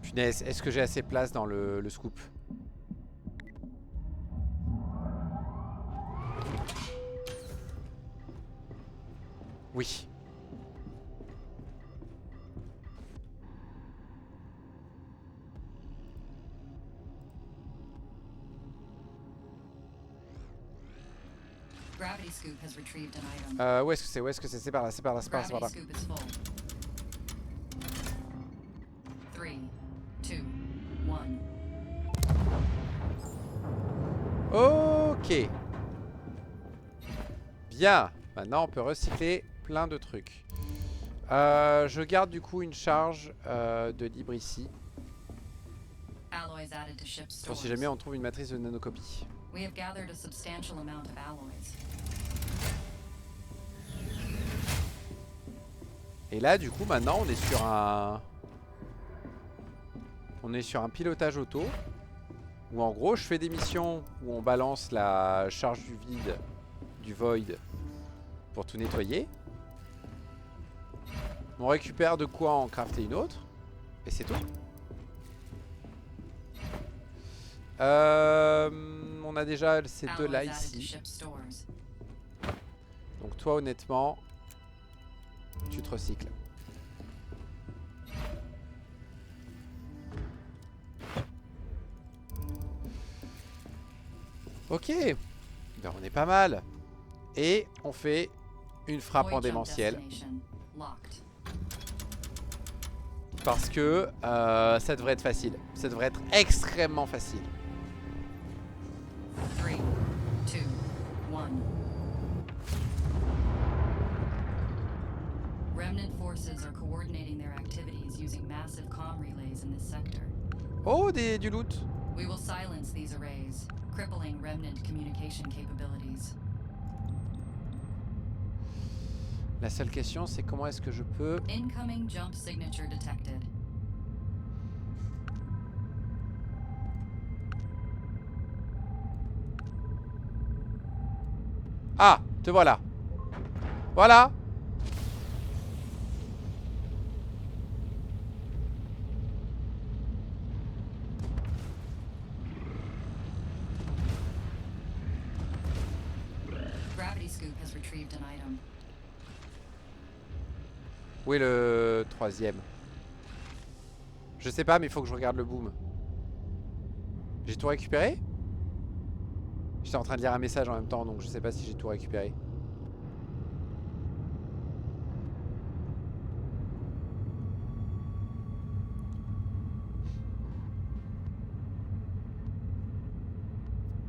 Punaise, est-ce que j'ai assez de place dans le scoop? Oui. Gravity scoop has retrieved an item. Où est-ce que c'est? Où est-ce que c'est? C'est par là, c'est par là, c'est par là, c'est par là. Gravity scoop is full. 3, 2, 1. Ok. Bien. Maintenant, on peut recycler plein de trucs. Je garde du coup une charge de libre ici. Alloys added to ship's Pour stores. si jamais on trouve une matrice de nanocopie. We have gathered a substantial amount of alloys. Et là du coup maintenant on est sur un... On est sur un pilotage auto. Où en gros je fais des missions où on balance la charge du vide, du void, pour tout nettoyer. On récupère de quoi en crafter une autre. Et c'est tout. On a déjà ces deux là Alloys added to ici. ship's stores. Donc toi honnêtement, tu te recycles. Ok, ben on est pas mal. Et on fait une frappe en Void jump démentiel. destination locked. Parce que ça devrait être facile. Ça devrait être extrêmement facile. 3, 2, 1. Remnant forces are coordinating their activities using massive comm relays in this sector. Oh, du loot. We will silence these arrays, crippling Remnant communication capabilities. La seule question, c'est comment est-ce que je peux... Incoming jump signature detected. Ah, te voilà. Voilà. Gravity Scoop has retrieved an item. Où est le troisième? Je sais pas, mais il faut que je regarde le boom. J'ai tout récupéré? J'étais en train de lire un message en même temps, donc je sais pas si j'ai tout récupéré.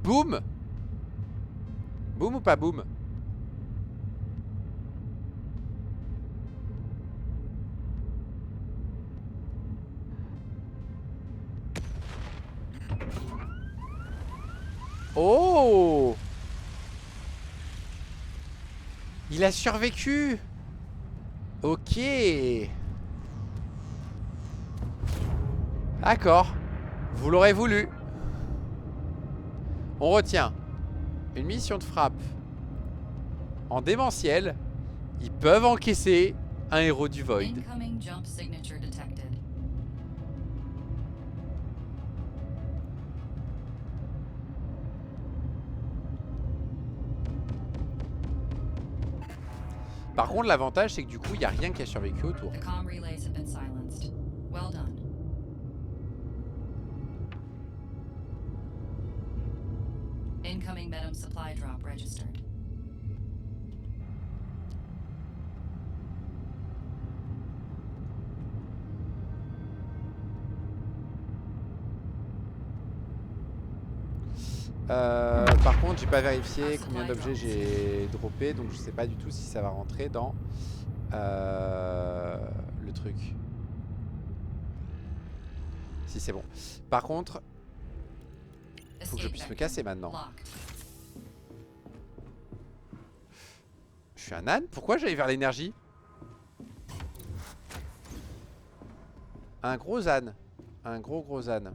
Boom? Boom ou pas boom? Oh! Il a survécu! Ok! D'accord. Vous l'aurez voulu. On retient. Une mission de frappe. En démentiel. Ils peuvent encaisser un héros du Void. Incoming jump signature detected. Par contre, l'avantage, c'est que du coup, il n'y a rien qui a survécu autour. The comm relays have been silenced. Well done. Incoming Medum supply drop registered. Par contre, j'ai pas vérifié combien d'objets j'ai droppé, donc je sais pas du tout si ça va rentrer dans le truc. Si c'est bon. Par contre, faut que je puisse me casser maintenant. Locked. Je suis un âne? Pourquoi j'allais vers l'énergie? Un gros âne. Un gros âne.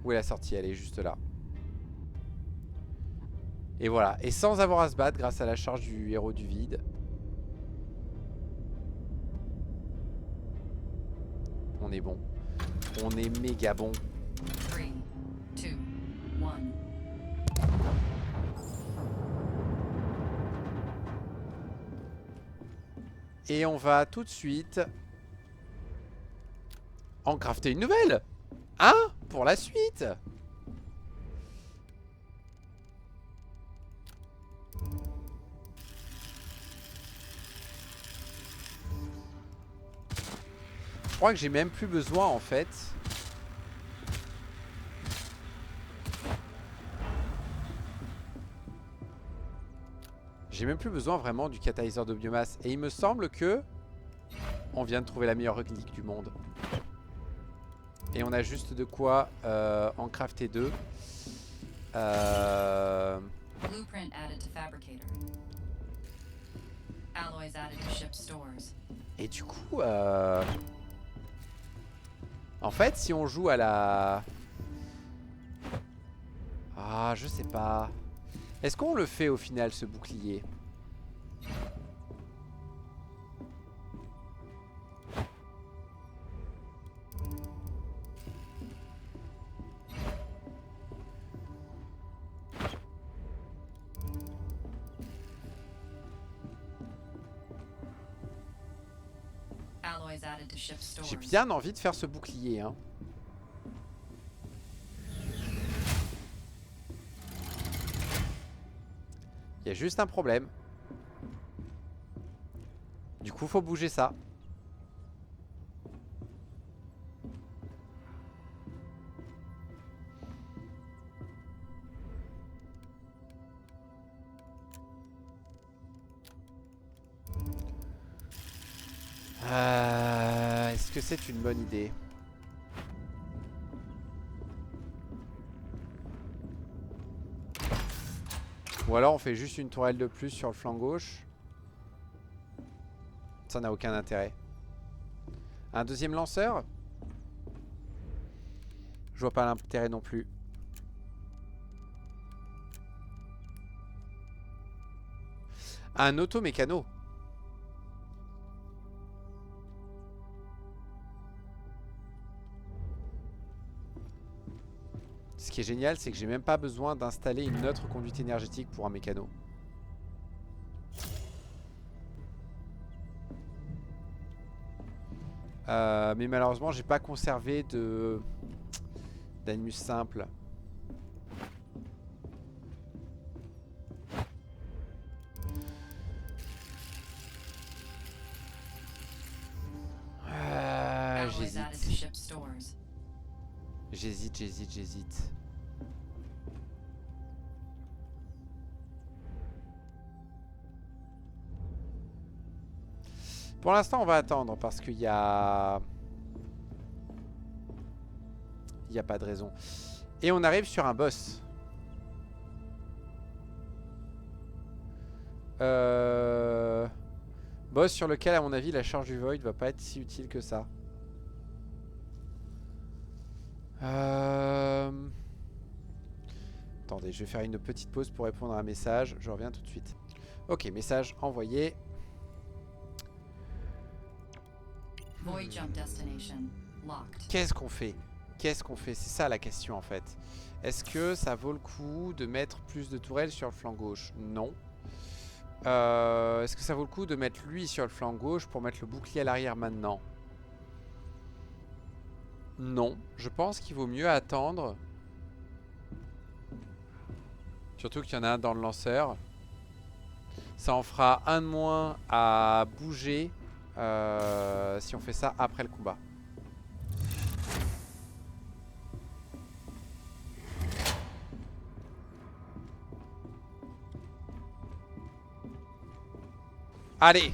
Où est la sortie? Elle est juste là. Et voilà. Et sans avoir à se battre grâce à la charge du héros du vide. On est bon. On est méga bon. 3, 2, 1. Et on va tout de suite en crafter une nouvelle. Hein? Pour la suite. Je crois que j'ai même plus besoin en fait. J'ai même plus besoin vraiment du catalyseur de biomasse. Et il me semble que on vient de trouver la meilleure relique du monde. Et on a juste de quoi en crafter 2. Blueprint added to fabricator. Alloys added to ship stores. Et du coup, en fait, si on joue à la... Ah, je sais pas. Est-ce qu'on le fait au final, ce bouclier? Alloys added to ship stores. J'ai bien envie de faire ce bouclier, hein. Il y a juste un problème. Du coup, faut bouger ça. Est-ce que c'est une bonne idée? Ou alors on fait juste une tourelle de plus sur le flanc gauche. Ça n'a aucun intérêt. Un deuxième lanceur? Je vois pas l'intérêt non plus. Un automécano. Ce qui est génial, c'est que j'ai même pas besoin d'installer une autre conduite énergétique pour un mécano. Mais malheureusement, j'ai pas conservé de d'animus simple. Alloys added to ship stores. J'hésite. Pour l'instant, on va attendre parce qu'il y a... Il n'y a pas de raison. Et on arrive sur un boss. Boss sur lequel, à mon avis, la charge du Void va pas être si utile que ça. Attendez, je vais faire une petite pause pour répondre à un message. Je reviens tout de suite. Ok, message envoyé. Void jump destination locked. Qu'est-ce qu'on fait? Qu'est-ce qu'on fait? C'est ça la question en fait. Est-ce que ça vaut le coup de mettre plus de tourelles sur le flanc gauche? Non. Est-ce que ça vaut le coup de mettre lui sur le flanc gauche pour mettre le bouclier à l'arrière maintenant? Non. Je pense qu'il vaut mieux attendre. Surtout qu'il y en a un dans le lanceur. Ça en fera un de moins à bouger si on fait ça après le combat. Allez!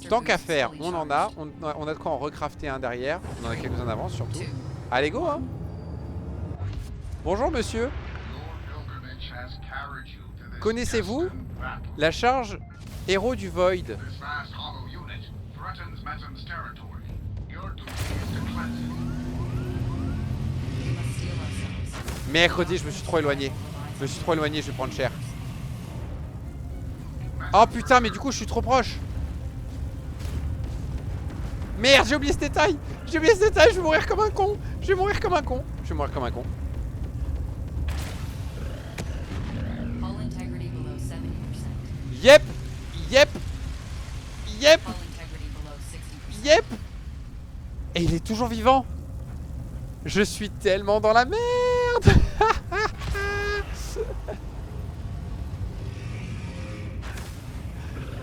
Tant qu'à faire, on en a. On a de quoi en recrafter un derrière. On en a quelques-uns d'avance surtout. Allez, go, hein! Bonjour, monsieur. Connaissez-vous la charge héros du Void? Mercredi, je me suis trop éloigné. Je vais prendre cher. Oh putain, mais du coup, je suis trop proche. Merde, j'ai oublié ce détail. Je vais mourir comme un con. Hull integrity below 70%. Yep. Hull integrity below 60%. Et il est toujours vivant. Je suis tellement dans la merde.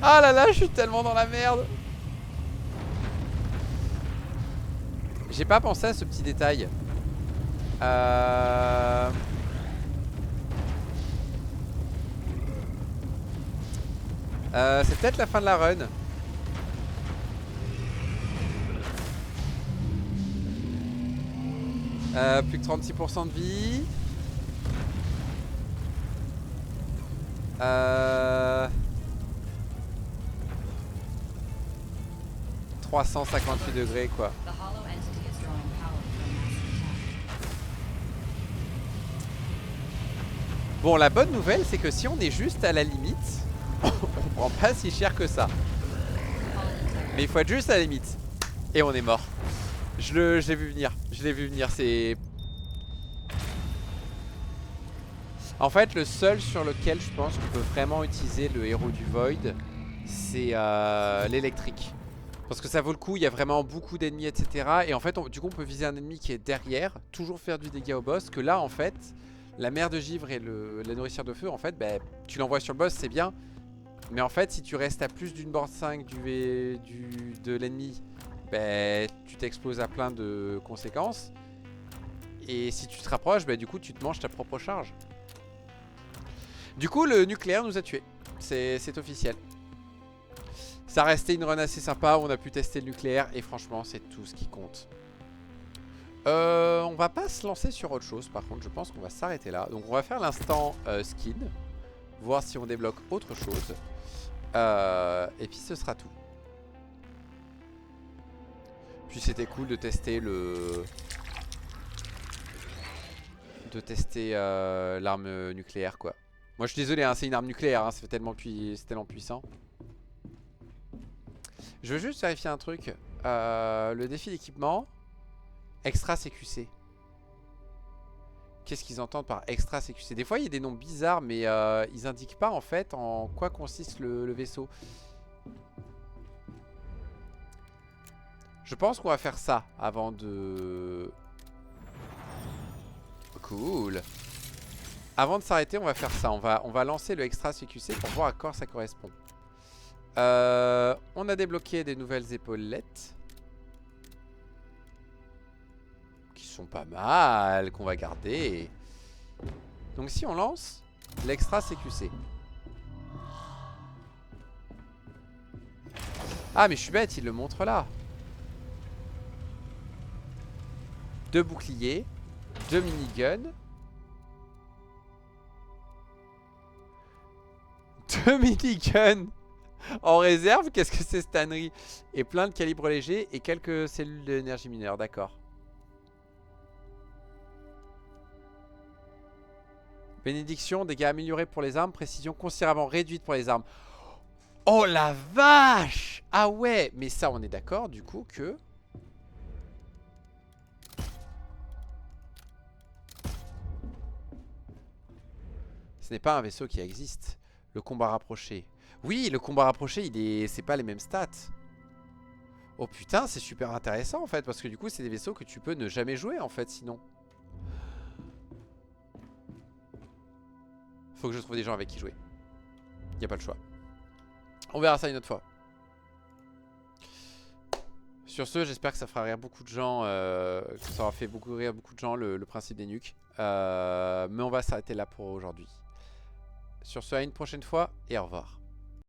Ah là là, je suis tellement dans la merde. J'ai pas pensé à ce petit détail. C'est peut-être la fin de la run. Plus que 36% de vie. 358 degrés quoi. The hollow entity is drawing power from massive attack. Bon, la bonne nouvelle, c'est que si on est juste à la limite, on prend pas si cher que ça. Mais il faut être juste à la limite. Et on est mort. Je l'ai vu venir. Je l'ai vu venir. C'est... En fait, le seul sur lequel je pense qu'on peut vraiment utiliser le héros du Void, c'est l'électrique. Parce que ça vaut le coup, il y a vraiment beaucoup d'ennemis, etc. Et en fait, du coup, on peut viser un ennemi qui est derrière, toujours faire du dégât au boss. Que là, en fait, la mer de givre et la nourricière de feu, en fait, bah, tu l'envoies sur le boss, c'est bien. Mais en fait, si tu restes à plus d'une board 5 de l'ennemi, bah, tu t'exposes à plein de conséquences. Et si tu te rapproches, bah, du coup, tu te manges ta propre charge. Du coup, le nucléaire nous a tués. C'est officiel. Ça restait une run assez sympa. On a pu tester le nucléaire. Et franchement, c'est tout ce qui compte. On va pas se lancer sur autre chose. Par contre, je pense qu'on va s'arrêter là. Donc, on va faire l'instant skin. Voir si on débloque autre chose. Et puis, ce sera tout. Puis, c'était cool de tester l'arme nucléaire, quoi. Moi je suis désolé, hein, c'est une arme nucléaire, hein, c'est tellement puissant. Je veux juste vérifier un truc. Le défi d'équipement, extra CQC. Qu'est-ce qu'ils entendent par extra CQC? Des fois il y a des noms bizarres, mais ils indiquent pas en fait en quoi consiste le vaisseau. Je pense qu'on va faire ça avant de... Cool. Avant de s'arrêter, on va faire ça. On va lancer le extra CQC pour voir à quoi ça correspond. On a débloqué des nouvelles épaulettes. Qui sont pas mal, qu'on va garder. Donc si on lance l'extra CQC. Ah mais je suis bête, il le montre là. 2 boucliers, 2 miniguns. 2 miniguns en réserve, qu'est-ce que c'est cette ânerie? Et plein de calibres légers et quelques cellules d'énergie mineure, d'accord. Bénédiction, dégâts améliorés pour les armes, précision considérablement réduite pour les armes. Oh la vache! Ah ouais, mais ça on est d'accord du coup que... Ce n'est pas un vaisseau qui existe. Le combat rapproché. Oui, le combat rapproché, c'est pas les mêmes stats. Oh putain, c'est super intéressant en fait. Parce que du coup, c'est des vaisseaux que tu peux ne jamais jouer en fait, sinon. Faut que je trouve des gens avec qui jouer. Y a pas le choix. On verra ça une autre fois. Sur ce, j'espère que ça fera rire beaucoup de gens. Que ça aura fait rire beaucoup de gens le principe des nukes. Mais on va s'arrêter là pour aujourd'hui. Sur ce, à une prochaine fois et au revoir.